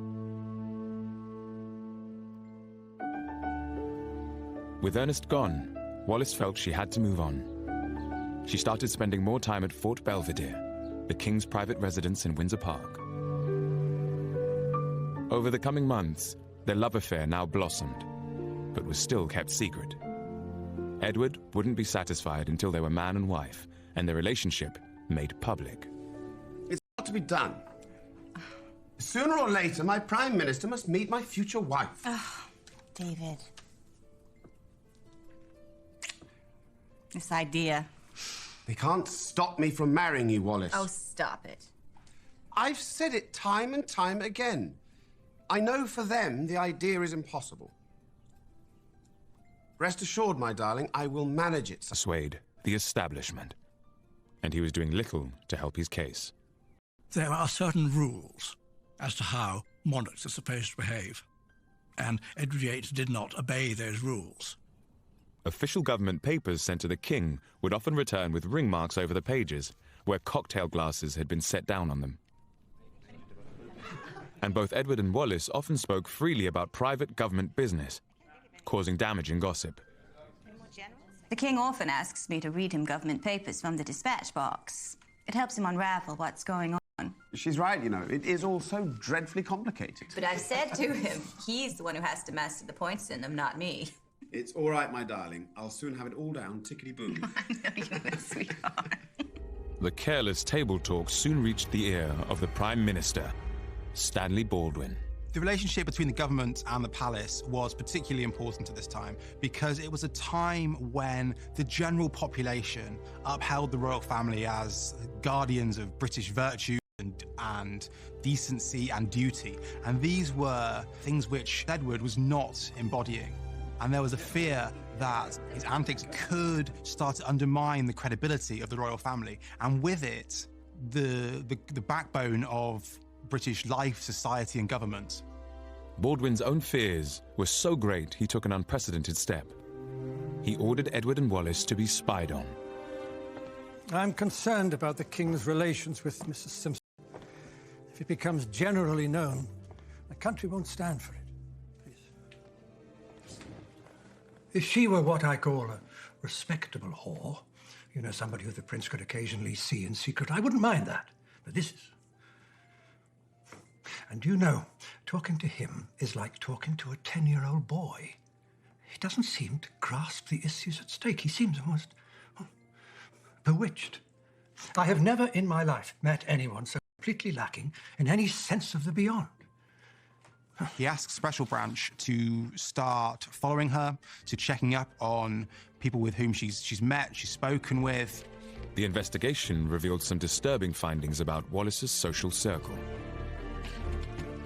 With Ernest gone, Wallis felt she had to move on. She started spending more time at Fort Belvedere, the King's private residence in Windsor Park. Over the coming months, their love affair now blossomed, but was still kept secret. Edward wouldn't be satisfied until they were man and wife, and their relationship made public. It's got to be done. Sooner or later, my Prime Minister must meet my future wife. Oh, David. This idea. They can't stop me from marrying you, Wallis. Oh, stop it. I've said it time and time again. I know for them the idea is impossible. Rest assured, my darling, I will manage it. Persuade the establishment, and he was doing little to help his case. There are certain rules as to how monarchs are supposed to behave, and Edward VIII did not obey those rules. Official government papers sent to the king would often return with ring marks over the pages, where cocktail glasses had been set down on them. And both Edward and Wallis often spoke freely about private government business, causing damaging gossip. The king often asks me to read him government papers from the dispatch box. It helps him unravel what's going on. She's right, you know. It is all so dreadfully complicated. But I've said to him, he's the one who has to master the points in them, not me. It's all right, my darling. I'll soon have it all down, tickety-boom. I know you're a sweetheart. The careless table talk soon reached the ear of the Prime Minister, Stanley Baldwin. The relationship between the government and the palace was particularly important at this time because it was a time when the general population upheld the royal family as guardians of British virtue and decency and duty. And these were things which Edward was not embodying. And there was a fear that his antics could start to undermine the credibility of the royal family. And with it, the backbone of British life, society, and government. Baldwin's own fears were so great he took an unprecedented step. He ordered Edward and Wallis to be spied on. I'm concerned about the King's relations with Mrs. Simpson. If it becomes generally known, the country won't stand for it. Please. If she were what I call a respectable whore, you know, somebody who the prince could occasionally see in secret, I wouldn't mind that. But this is... And you know, talking to him is like talking to a 10-year-old boy. He doesn't seem to grasp the issues at stake. He seems almost bewitched. I have never in my life met anyone so completely lacking in any sense of the beyond. He asks Special Branch to start following her, to checking up on people with whom she's met, she's spoken with. The investigation revealed some disturbing findings about Wallis's social circle.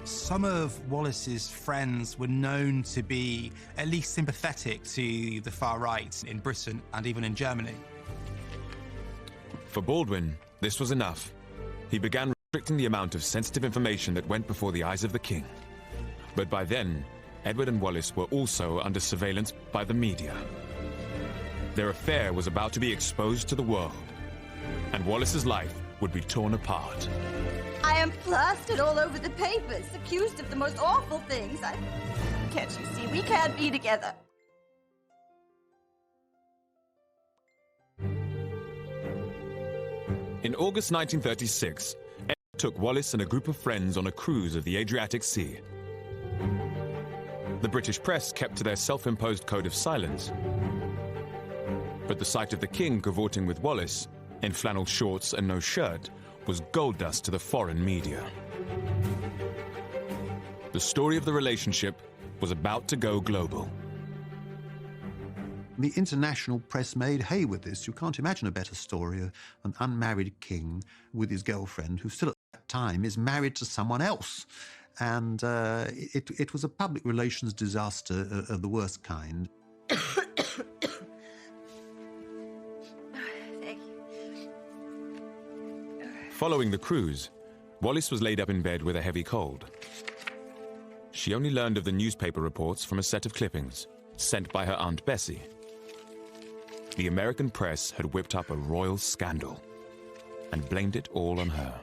Some of Wallis's friends were known to be at least sympathetic to the far right in Britain and even in Germany. For Baldwin, this was enough. He began restricting the amount of sensitive information that went before the eyes of the king. But by then, Edward and Wallis were also under surveillance by the media. Their affair was about to be exposed to the world, and Wallis's life would be torn apart. I am plastered all over the papers, accused of the most awful things. Can't you see? We can't be together. In August 1936, Edward took Wallis and a group of friends on a cruise of the Adriatic Sea. The British press kept to their self-imposed code of silence. But the sight of the king cavorting with Wallis, in flannel shorts and no shirt, was gold dust to the foreign media. The story of the relationship was about to go global. The international press made hay with this. You can't imagine a better story of an unmarried king with his girlfriend, who still at that time is married to someone else. And it was a public relations disaster of the worst kind. Following the cruise, Wallis was laid up in bed with a heavy cold. She only learned of the newspaper reports from a set of clippings sent by her Aunt Bessie. The American press had whipped up a royal scandal and blamed it all on her.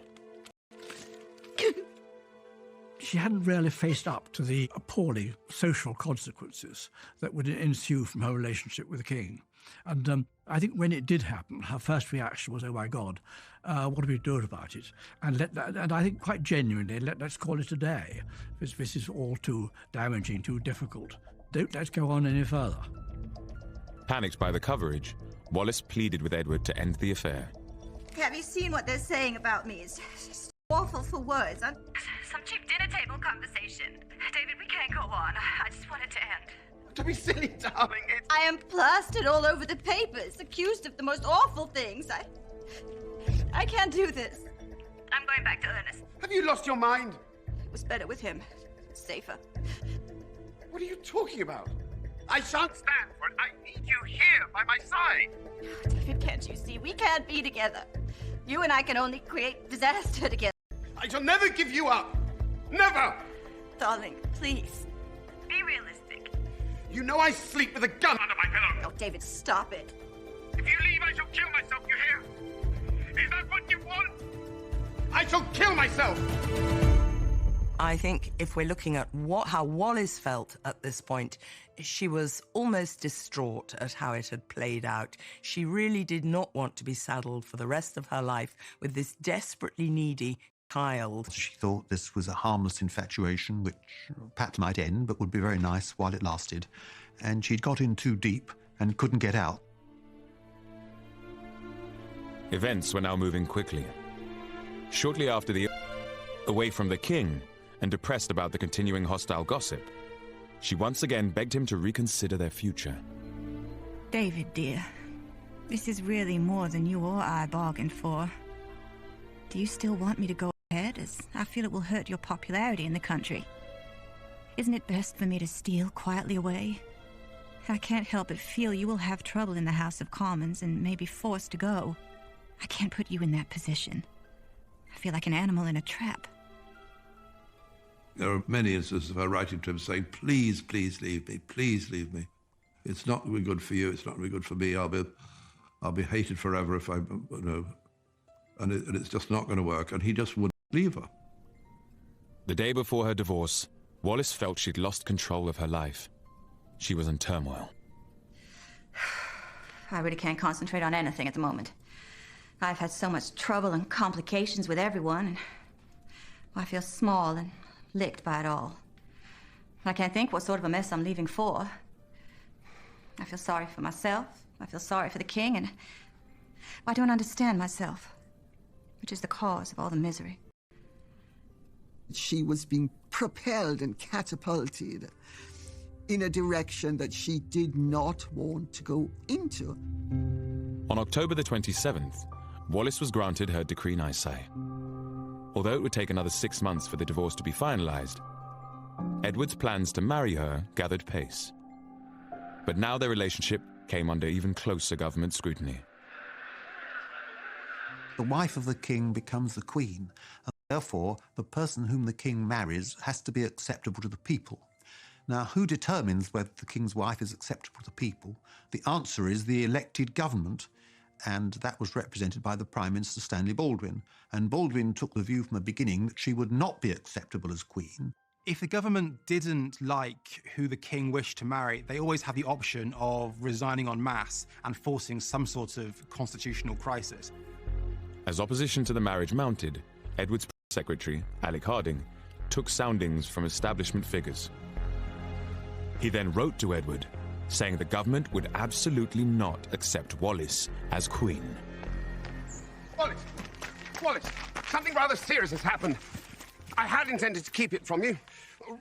She hadn't really faced up to the appalling social consequences that would ensue from her relationship with the king. And I think when it did happen, her first reaction was, oh my God, what do we do about it? And I think quite genuinely, let's call it a day. This is all too damaging, too difficult. Let's go on any further. Panicked by the coverage, Wallis pleaded with Edward to end the affair. Have you seen what they're saying about me? It's just awful for words. Some cheap dinner table conversation. David, we can't go on. I just want it to end. Don't be silly, darling. I am plastered all over the papers, accused of the most awful things. I can't do this. I'm going back to Ernest. Have you lost your mind? It was better with him. Safer. What are you talking about? I shan't stand for it. I need you here by my side. David, can't you see? We can't be together. You and I can only create disaster together. I shall never give you up. Never! Darling, please. Be realistic. You know I sleep with a gun under my pillow. Oh, David, stop it. If you leave, I shall kill myself, you hear? Is that what you want? I shall kill myself! I think if we're looking at how Wallis felt at this point, she was almost distraught at how it had played out. She really did not want to be saddled for the rest of her life with this desperately needy child. She thought this was a harmless infatuation, which perhaps might end, but would be very nice while it lasted. And she'd got in too deep and couldn't get out. Events were now moving quickly. Shortly after away from the king, and depressed about the continuing hostile gossip, she once again begged him to reconsider their future. David, dear, this is really more than you or I bargained for. Do you still want me to go ahead, as I feel it will hurt your popularity in the country? Isn't it best for me to steal quietly away? I can't help but feel you will have trouble in the House of Commons and may be forced to go. I can't put you in that position. I feel like an animal in a trap. There are many instances of her writing to him saying, please, please leave me, please leave me. It's not really good for you, it's not really good for me, I'll be hated forever if I, and it's just not going to work, and he just wouldn't leave her. The day before her divorce, Wallis felt she'd lost control of her life. She was in turmoil. I really can't concentrate on anything at the moment. I've had so much trouble and complications with everyone, and I feel small and licked by it all. I can't think what sort of a mess I'm leaving for. I feel sorry for myself. I feel sorry for the king, and I don't understand myself, which is the cause of all the misery. She was being propelled and catapulted in a direction that she did not want to go into. On October the 27th, Wallis was granted her decree nisi. Although it would take another 6 months for the divorce to be finalized, Edward's plans to marry her gathered pace. But now their relationship came under even closer government scrutiny. The wife of the king becomes the queen, and therefore the person whom the king marries has to be acceptable to the people. Now, who determines whether the king's wife is acceptable to the people? The answer is the elected government, and that was represented by the Prime Minister Stanley Baldwin. And Baldwin took the view from the beginning that she would not be acceptable as queen. If the government didn't like who the king wished to marry, they always had the option of resigning en masse and forcing some sort of constitutional crisis. As opposition to the marriage mounted, Edward's secretary, Alec Harding, took soundings from establishment figures. He then wrote to Edward, saying the government would absolutely not accept Wallis as queen. Wallis, something rather serious has happened. I had intended to keep it from you.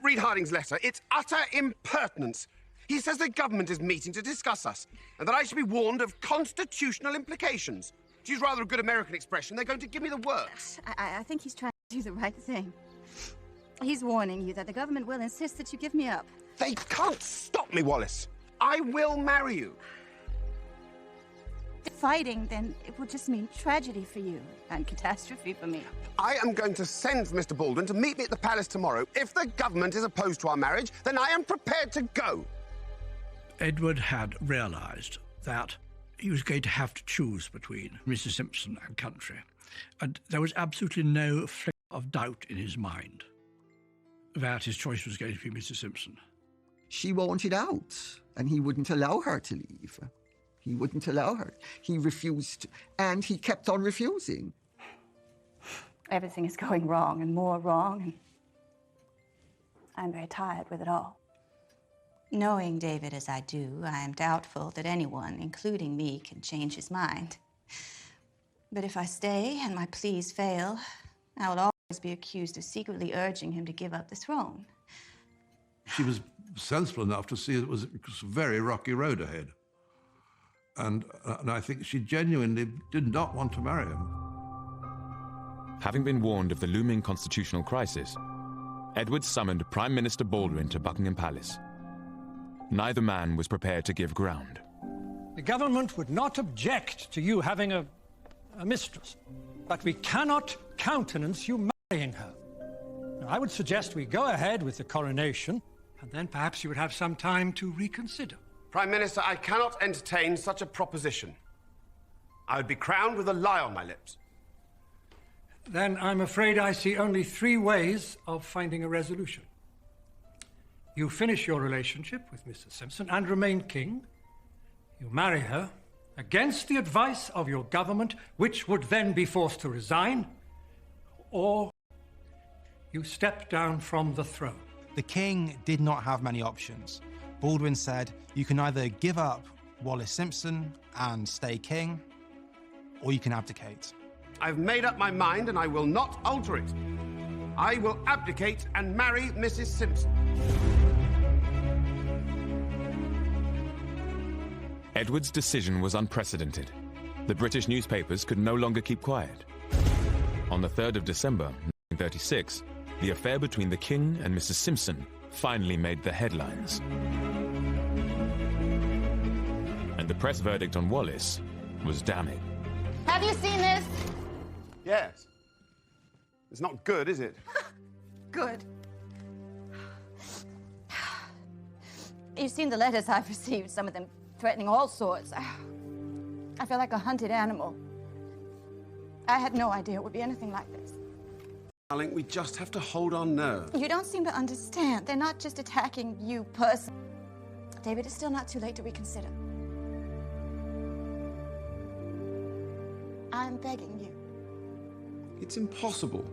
Read Harding's letter. It's utter impertinence. He says the government is meeting to discuss us, and that I should be warned of constitutional implications. To use rather a good American expression, they're going to give me the works. I think he's trying Do the right thing. He's warning you that the government will insist that you give me up. They can't stop me, Wallis. I will marry you. Fighting, then it will just mean tragedy for you and catastrophe for me. I am going to send for Mr. Baldwin to meet me at the palace tomorrow. If the government is opposed to our marriage, then I am prepared to go. Edward had realised that he was going to have to choose between Mrs. Simpson and country, and there was absolutely no flicker of doubt in his mind that his choice was going to be Mrs. Simpson. She wanted out, and he wouldn't allow her to leave. He wouldn't allow her. He refused, and he kept on refusing. Everything is going wrong and more wrong, and I'm very tired with it all. Knowing David as I do, I am doubtful that anyone, including me, can change his mind. But if I stay and my pleas fail, I will always be accused of secretly urging him to give up the throne. She was sensible enough to see it was a very rocky road ahead. And I think she genuinely did not want to marry him. Having been warned of the looming constitutional crisis, Edward summoned Prime Minister Baldwin to Buckingham Palace. Neither man was prepared to give ground. The government would not object to you having a mistress, but we cannot countenance you marrying her. Now, I would suggest we go ahead with the coronation, and then perhaps you would have some time to reconsider. Prime Minister, I cannot entertain such a proposition. I would be crowned with a lie on my lips. Then I'm afraid I see only 3 ways of finding a resolution. You finish your relationship with Mrs. Simpson and remain king. You marry her against the advice of your government, which would then be forced to resign, or you step down from the throne. The king did not have many options. Baldwin said, you can either give up Wallis Simpson and stay king, or you can abdicate. I've made up my mind and I will not alter it. I will abdicate and marry Mrs. Simpson. Edward's decision was unprecedented. The British newspapers could no longer keep quiet. On the 3rd of December, 1936, the affair between the king and Mrs. Simpson finally made the headlines. And the press verdict on Wallis was damning. Have you seen this? Yes. It's not good, is it? Good. You've seen the letters I've received, some of them threatening all sorts. I feel like a hunted animal. I had no idea it would be anything like this. Darling, we just have to hold our nerve. You don't seem to understand. They're not just attacking you personally. David, it's still not too late to reconsider. I'm begging you. It's impossible.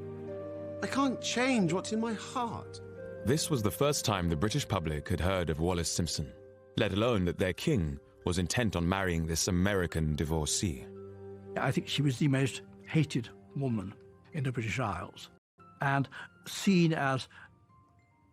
I can't change what's in my heart. This was the first time the British public had heard of Wallis Simpson, let alone that their king was intent on marrying this American divorcee. I think she was the most hated woman in the British Isles, and seen as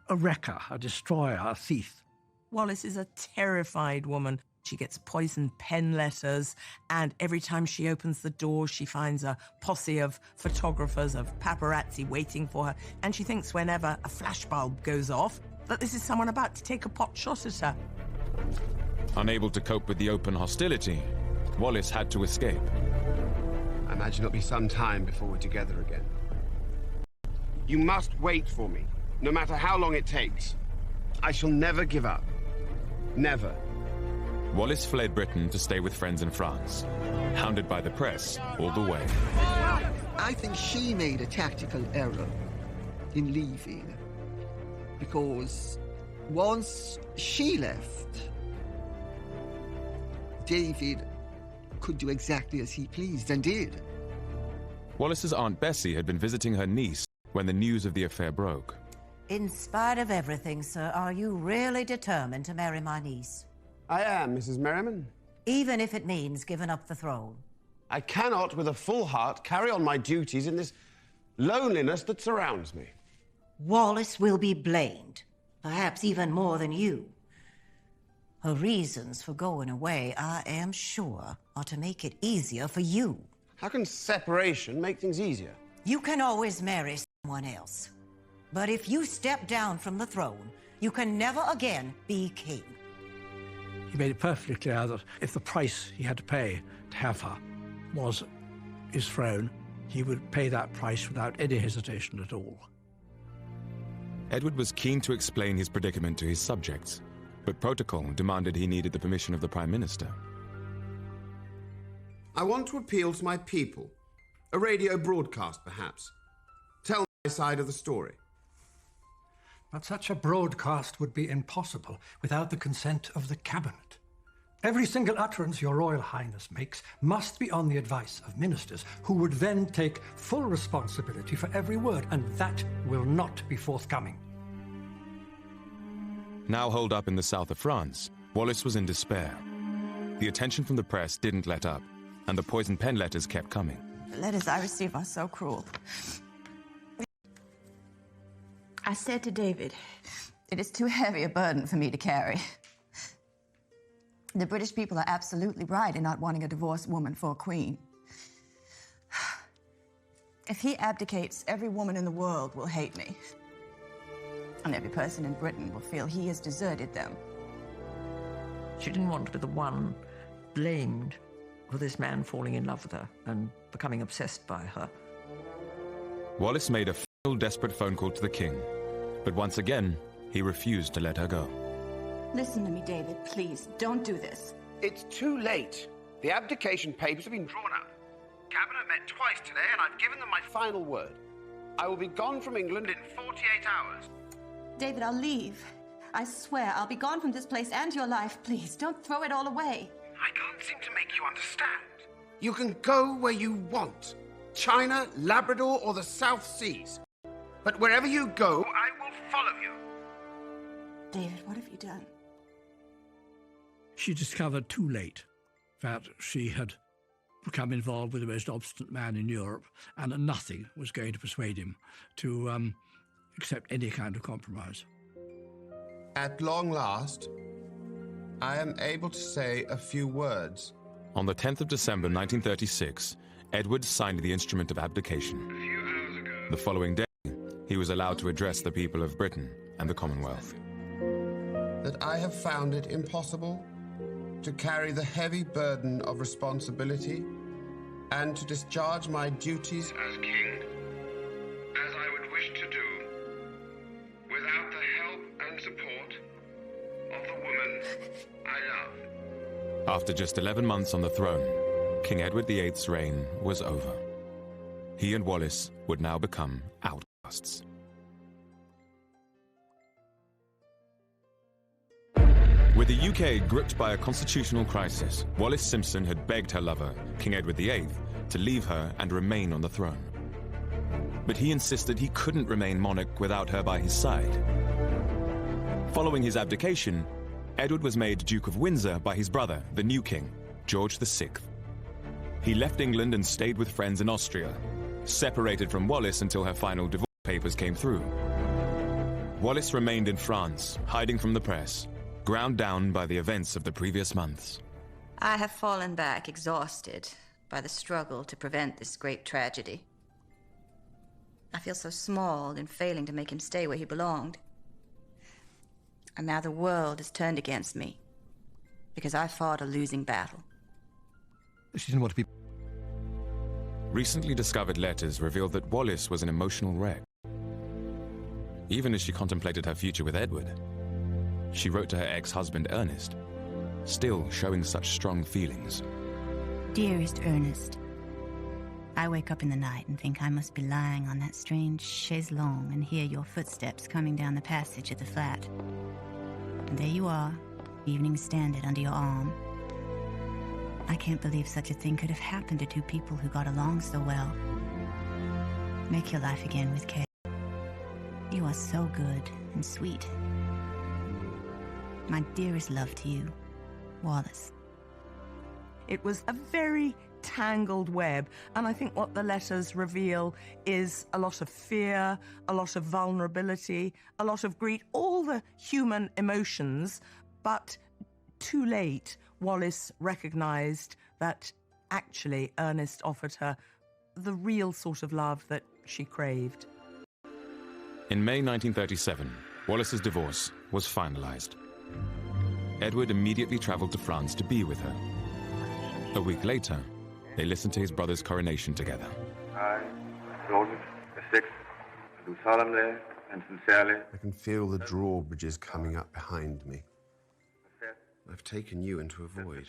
a wrecker, a destroyer, a thief. Wallis is a terrified woman. She gets poisoned pen letters, and every time she opens the door, she finds a posse of photographers, of paparazzi waiting for her, and she thinks whenever a flashbulb goes off that this is someone about to take a pot shot at her. Unable to cope with the open hostility, Wallis had to escape. I imagine it'll be some time before we're together again. You must wait for me, no matter how long it takes. I shall never give up. Never. Wallis fled Britain to stay with friends in France, hounded by the press all the way. I think she made a tactical error in leaving, because once she left, David could do exactly as he pleased, and did. Wallis's Aunt Bessie had been visiting her niece when the news of the affair broke. In spite of everything, sir, are you really determined to marry my niece? I am, Mrs. Merriman. Even if it means giving up the throne? I cannot, with a full heart, carry on my duties in this loneliness that surrounds me. Wallis will be blamed, perhaps even more than you. Her reasons for going away, I am sure, are to make it easier for you. How can separation make things easier? You can always marry someone else. But if you step down from the throne, you can never again be king. He made it perfectly clear that if the price he had to pay to have her was his throne, he would pay that price without any hesitation at all. Edward was keen to explain his predicament to his subjects, but protocol demanded he needed the permission of the Prime Minister. I want to appeal to my people. A radio broadcast, perhaps. Tell my side of the story. But such a broadcast would be impossible without the consent of the Cabinet. Every single utterance Your Royal Highness makes must be on the advice of ministers, who would then take full responsibility for every word, and that will not be forthcoming. Now holed up in the south of France, Wallis was in despair. The attention from the press didn't let up, and the poison pen letters kept coming. The letters I receive are so cruel. I said to David, it is too heavy a burden for me to carry. The British people are absolutely right in not wanting a divorced woman for a queen. If he abdicates, every woman in the world will hate me. And every person in Britain will feel he has deserted them. She didn't want to be the one blamed for this man falling in love with her and becoming obsessed by her. Wallis made a final desperate phone call to the king, but once again, he refused to let her go. Listen to me, David, please. Don't do this. It's too late. The abdication papers have been drawn up. Cabinet met twice today, and I've given them my final word. I will be gone from England in 48 hours. David, I'll leave. I swear, I'll be gone from this place and your life. Please, don't throw it all away. I can't seem to make you understand. You can go where you want. China, Labrador, or the South Seas. But wherever you go, I will follow you. David, what have you done? She discovered too late that she had become involved with the most obstinate man in Europe, and that nothing was going to persuade him to accept any kind of compromise. At long last, I am able to say a few words. On the 10th of December 1936, Edward signed the instrument of abdication. The following day, he was allowed to address the people of Britain and the Commonwealth. That I have found it impossible to carry the heavy burden of responsibility and to discharge my duties as king as I would wish to do without the help and support of the woman I love. After just 11 months on the throne, King Edward VIII's reign was over. He and Wallis would now become outcasts. With the UK gripped by a constitutional crisis, Wallis Simpson had begged her lover, King Edward VIII, to leave her and remain on the throne. But he insisted he couldn't remain monarch without her by his side. Following his abdication, Edward was made Duke of Windsor by his brother, the new king, George VI. He left England and stayed with friends in Austria, separated from Wallis until her final divorce papers came through. Wallis remained in France, hiding from the press, ground down by the events of the previous months. I have fallen back exhausted by the struggle to prevent this great tragedy. I feel so small in failing to make him stay where he belonged. And now the world is turned against me because I fought a losing battle. She didn't want to be... Recently discovered letters revealed that Wallis was an emotional wreck. Even as she contemplated her future with Edward, she wrote to her ex-husband Ernest, still showing such strong feelings. Dearest Ernest, I wake up in the night and think I must be lying on that strange chaise longue and hear your footsteps coming down the passage at the flat. And there you are, Evening Standard under your arm. I can't believe such a thing could have happened to two people who got along so well. Make your life again with Kay. You are so good and sweet. My dearest love to you, Wallis. It was a very tangled web, and I think what the letters reveal is a lot of fear, a lot of vulnerability, a lot of greed, all the human emotions, but too late, Wallis recognised that actually Ernest offered her the real sort of love that she craved. In May 1937, Wallis's divorce was finalized. Edward immediately traveled to France to be with her. A week later, they listened to his brother's coronation together. I, George VI, do solemnly and sincerely. I can feel the drawbridges coming up behind me. I've taken you into a void.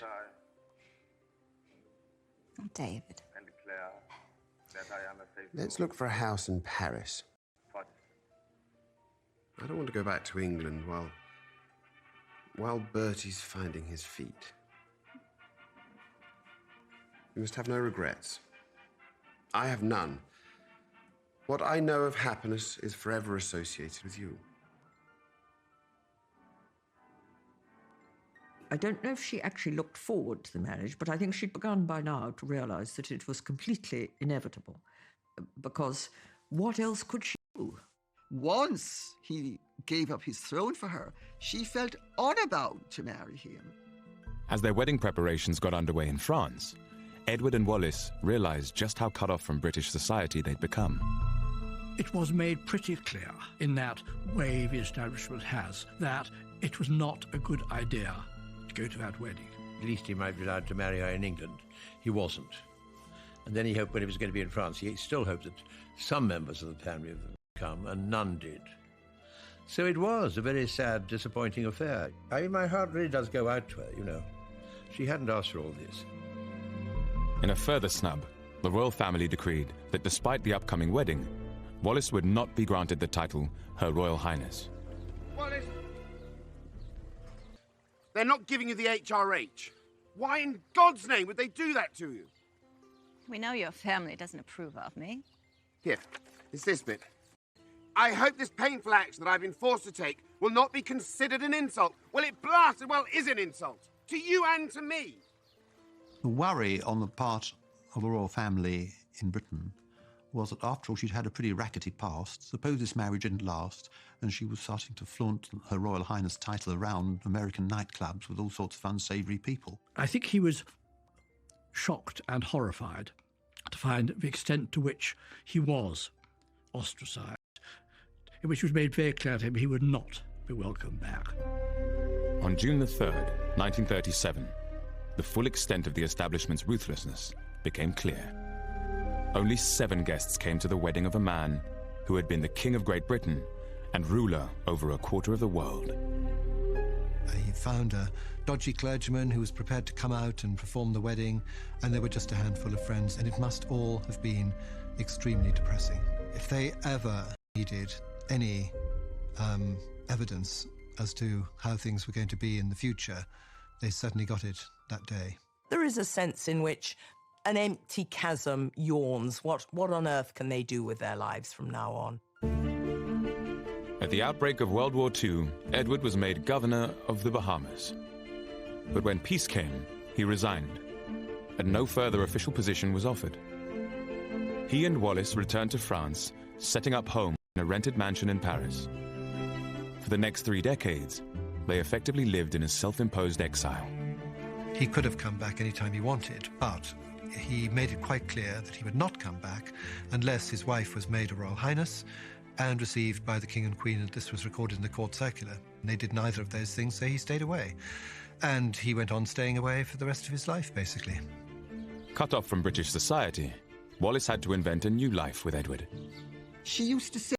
Oh, David. And declare that I am a faithful. Let's look for a house in Paris. I don't want to go back to England while Bertie's finding his feet. You must have no regrets. I have none. What I know of happiness is forever associated with you. I don't know if she actually looked forward to the marriage, but I think she'd begun by now to realise that it was completely inevitable. Because what else could she do? Once he gave up his throne for her, she felt unbound to marry him. As their wedding preparations got underway in France, Edward and Wallis realized just how cut off from British society they'd become. It was made pretty clear in that way the establishment has that it was not a good idea to go to that wedding. At least he might be allowed to marry her in England. He wasn't. And then he hoped when he was going to be in France, he still hoped that some members of the family would come, and none did. So it was a very sad, disappointing affair. I mean, my heart really does go out to her, you know. She hadn't asked for all this. In a further snub, the royal family decreed that despite the upcoming wedding, Wallis would not be granted the title Her Royal Highness. Wallis! They're not giving you the HRH. Why in God's name would they do that to you? We know your family doesn't approve of me. Here, it's this bit. I hope this painful action that I've been forced to take will not be considered an insult. Well, it blasted well is an insult. To you and to me. The worry on the part of the royal family in Britain was that after all she'd had a pretty rackety past. Suppose this marriage didn't last and she was starting to flaunt Her Royal Highness title around American nightclubs with all sorts of unsavoury people. I think he was shocked and horrified to find the extent to which he was ostracised, in which was made very clear to him he would not be welcomed back. On June the 3rd, 1937, the full extent of the establishment's ruthlessness became clear. Only 7 guests came to the wedding of a man who had been the King of Great Britain and ruler over a quarter of the world. He found a dodgy clergyman who was prepared to come out and perform the wedding, and there were just a handful of friends, and it must all have been extremely depressing. If they ever needed any evidence as to how things were going to be in the future, they certainly got it that day. There is a sense in which an empty chasm yawns. What on earth can they do with their lives from now on? At the outbreak of World War II, Edward was made governor of the Bahamas. But when peace came, he resigned, and no further official position was offered. He and Wallis returned to France, setting up home in a rented mansion in Paris. For the next 3 decades, they effectively lived in a self-imposed exile. He could have come back any time he wanted, but he made it quite clear that he would not come back unless his wife was made a Royal Highness and received by the King and Queen, and this was recorded in the court circular. And they did neither of those things, so he stayed away. And he went on staying away for the rest of his life, basically. Cut off from British society, Wallis had to invent a new life with Edward. She used to say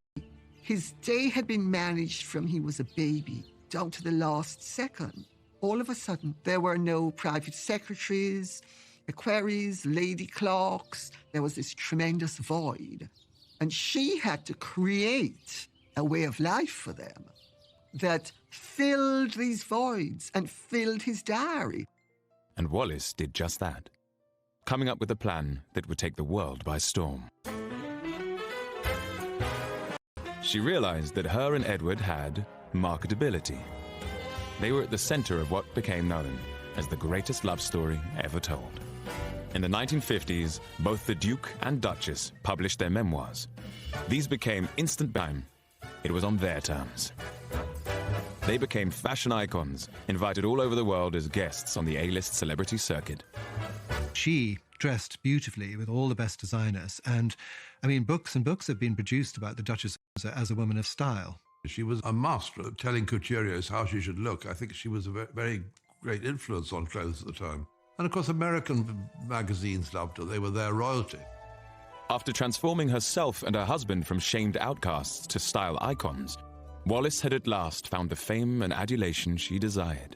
his day had been managed from he was a baby down to the last second. All of a sudden, there were no private secretaries, equerries, lady clerks. There was this tremendous void. And she had to create a way of life for them that filled these voids and filled his diary. And Wallis did just that, coming up with a plan that would take the world by storm. She realized that her and Edward had marketability. They were at the center of what became known as the greatest love story ever told. In the 1950s, both the Duke and Duchess published their memoirs. These became instant bang. It was on their terms. They became fashion icons, invited all over the world as guests on the A-list celebrity circuit. She dressed beautifully with all the best designers, and, I mean, books and books have been produced about the Duchess of as a woman of style. She was a master at telling couturiers how she should look. I think she was a very great influence on clothes at the time. And of course, American magazines loved her. They were their royalty. After transforming herself and her husband from shamed outcasts to style icons, Wallis had at last found the fame and adulation she desired.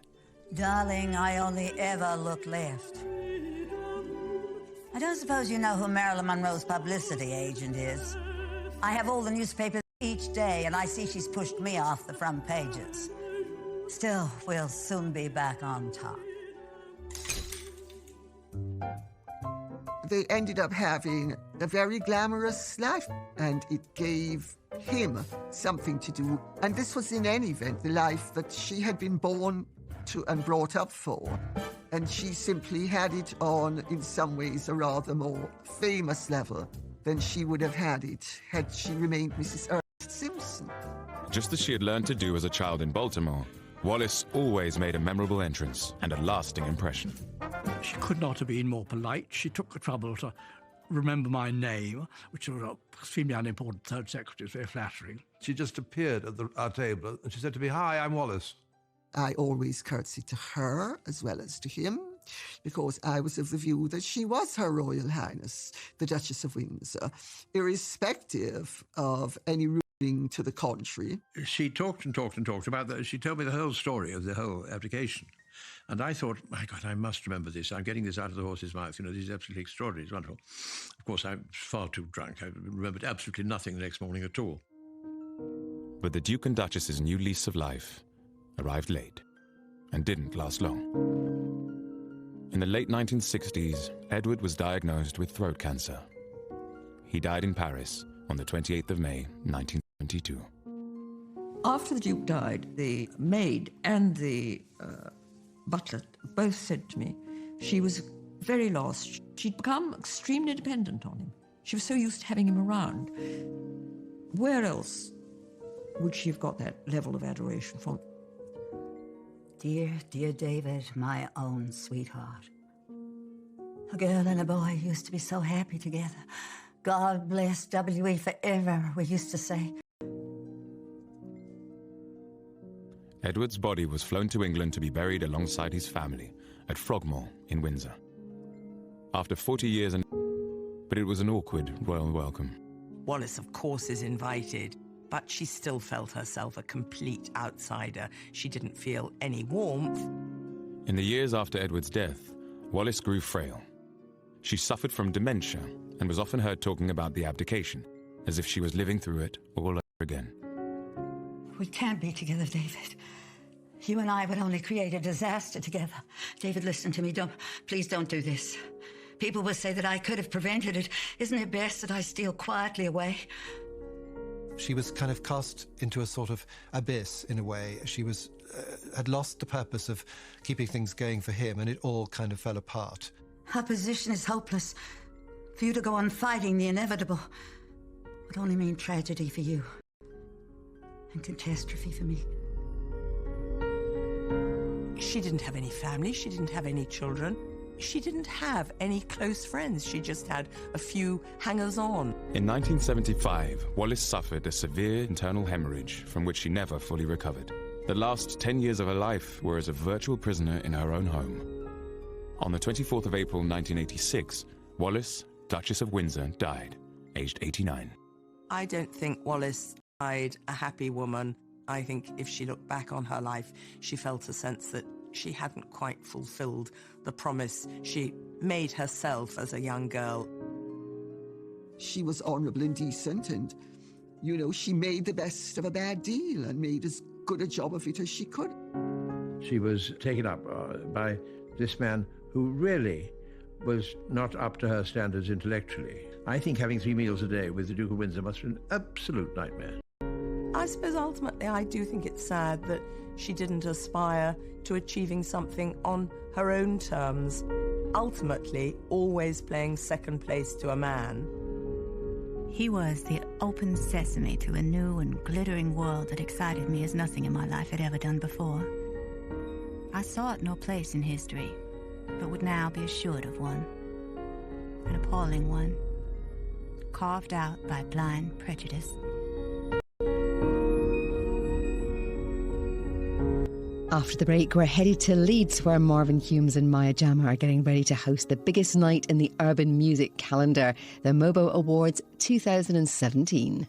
Darling, I only ever look left. I don't suppose you know who Marilyn Monroe's publicity agent is. I have all the newspapers each day, and I see she's pushed me off the front pages. Still, we'll soon be back on top. They ended up having a very glamorous life, and it gave him something to do. And this was, in any event, the life that she had been born to and brought up for. And she simply had it on, in some ways, a rather more famous level than she would have had it had she remained Mrs. Simpson. Just as she had learned to do as a child in Baltimore, Wallis always made a memorable entrance and a lasting impression. She could not have been more polite. She took the trouble to remember my name, which was an extremely unimportant third secretary. It's very flattering. She just appeared at our table and she said to me, "Hi, I'm Wallis." I always curtsied to her as well as to him, because I was of the view that she was Her Royal Highness, the Duchess of Windsor, irrespective of any ruling to the contrary. She talked and talked and talked about that. She told me the whole story of the whole abdication. And I thought, my God, I must remember this. I'm getting this out of the horse's mouth. You know, this is absolutely extraordinary. It's wonderful. Of course, I'm far too drunk. I remembered absolutely nothing the next morning at all. But the Duke and Duchess's new lease of life arrived late and didn't last long. In the late 1960s, Edward was diagnosed with throat cancer. He died in Paris on the 28th of May, 1972. After the Duke died, the maid and the butler both said to me she was very lost. She'd become extremely dependent on him. She was so used to having him around. Where else would she have got that level of adoration from? Dear, dear David, my own sweetheart. A girl and a boy used to be so happy together. God bless W.E. forever, we used to say. Edward's body was flown to England to be buried alongside his family at Frogmore in Windsor. After 40 years, but it was an awkward royal welcome. Wallis, of course, is invited, but she still felt herself a complete outsider. She didn't feel any warmth. In the years after Edward's death, Wallis grew frail. She suffered from dementia and was often heard talking about the abdication, as if she was living through it all over again. We can't be together, David. You and I would only create a disaster together. David, listen to me. Please don't do this. People will say that I could have prevented it. Isn't it best that I steal quietly away? She was kind of cast into a sort of abyss, in a way. She was had lost the purpose of keeping things going for him, and it all kind of fell apart. Her position is hopeless. For you to go on fighting the inevitable would only mean tragedy for you and catastrophe for me. She didn't have any family. She didn't have any children. She didn't have any close friends. She just had a few hangers-on. In 1975, Wallis suffered a severe internal hemorrhage from which she never fully recovered. The last 10 years of her life were as a virtual prisoner in her own home. On the 24th of April 1986, Wallis, Duchess of Windsor, died, aged 89. I don't think Wallis died a happy woman. I think if she looked back on her life, she felt a sense that she hadn't quite fulfilled the promise she made herself as a young girl. She was honourable and decent, and, you know, she made the best of a bad deal and made as good a job of it as she could. She was taken up by this man who really was not up to her standards intellectually. I think having 3 meals a day with the Duke of Windsor must have been an absolute nightmare. I suppose ultimately I do think it's sad that she didn't aspire to achieving something on her own terms, ultimately always playing second place to a man. He was the open sesame to a new and glittering world that excited me as nothing in my life had ever done before. I sought no place in history, but would now be assured of one. An appalling one, carved out by blind prejudice. After the break, we're headed to Leeds, where Marvin Humes and Maya Jama are getting ready to host the biggest night in the urban music calendar, the Mobo Awards 2017.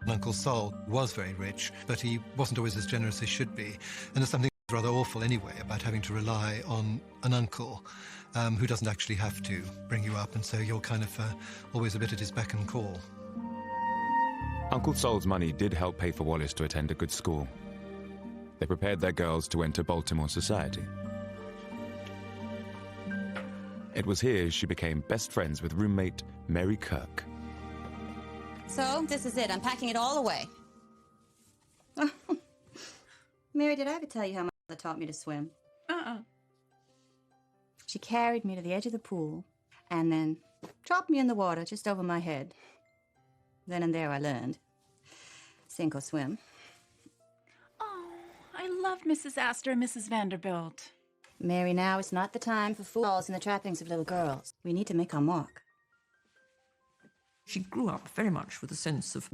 Uncle Sol was very rich, but he wasn't always as generous as he should be. And there's something rather awful anyway about having to rely on an uncle who doesn't actually have to bring you up, and so you're kind of always a bit at his beck and call. Uncle Sol's money did help pay for Wallis to attend a good school. They prepared their girls to enter Baltimore society. It was here she became best friends with roommate Mary Kirk. So, this is it. I'm packing it all away. Mary, did I ever tell you how my mother taught me to swim? She carried me to the edge of the pool and then dropped me in the water just over my head. Then and there I learned. Sink or swim. Oh, I love Mrs. Astor and Mrs. Vanderbilt. Mary, now is not the time for fools and the trappings of little girls. We need to make our mark. She grew up very much with a sense of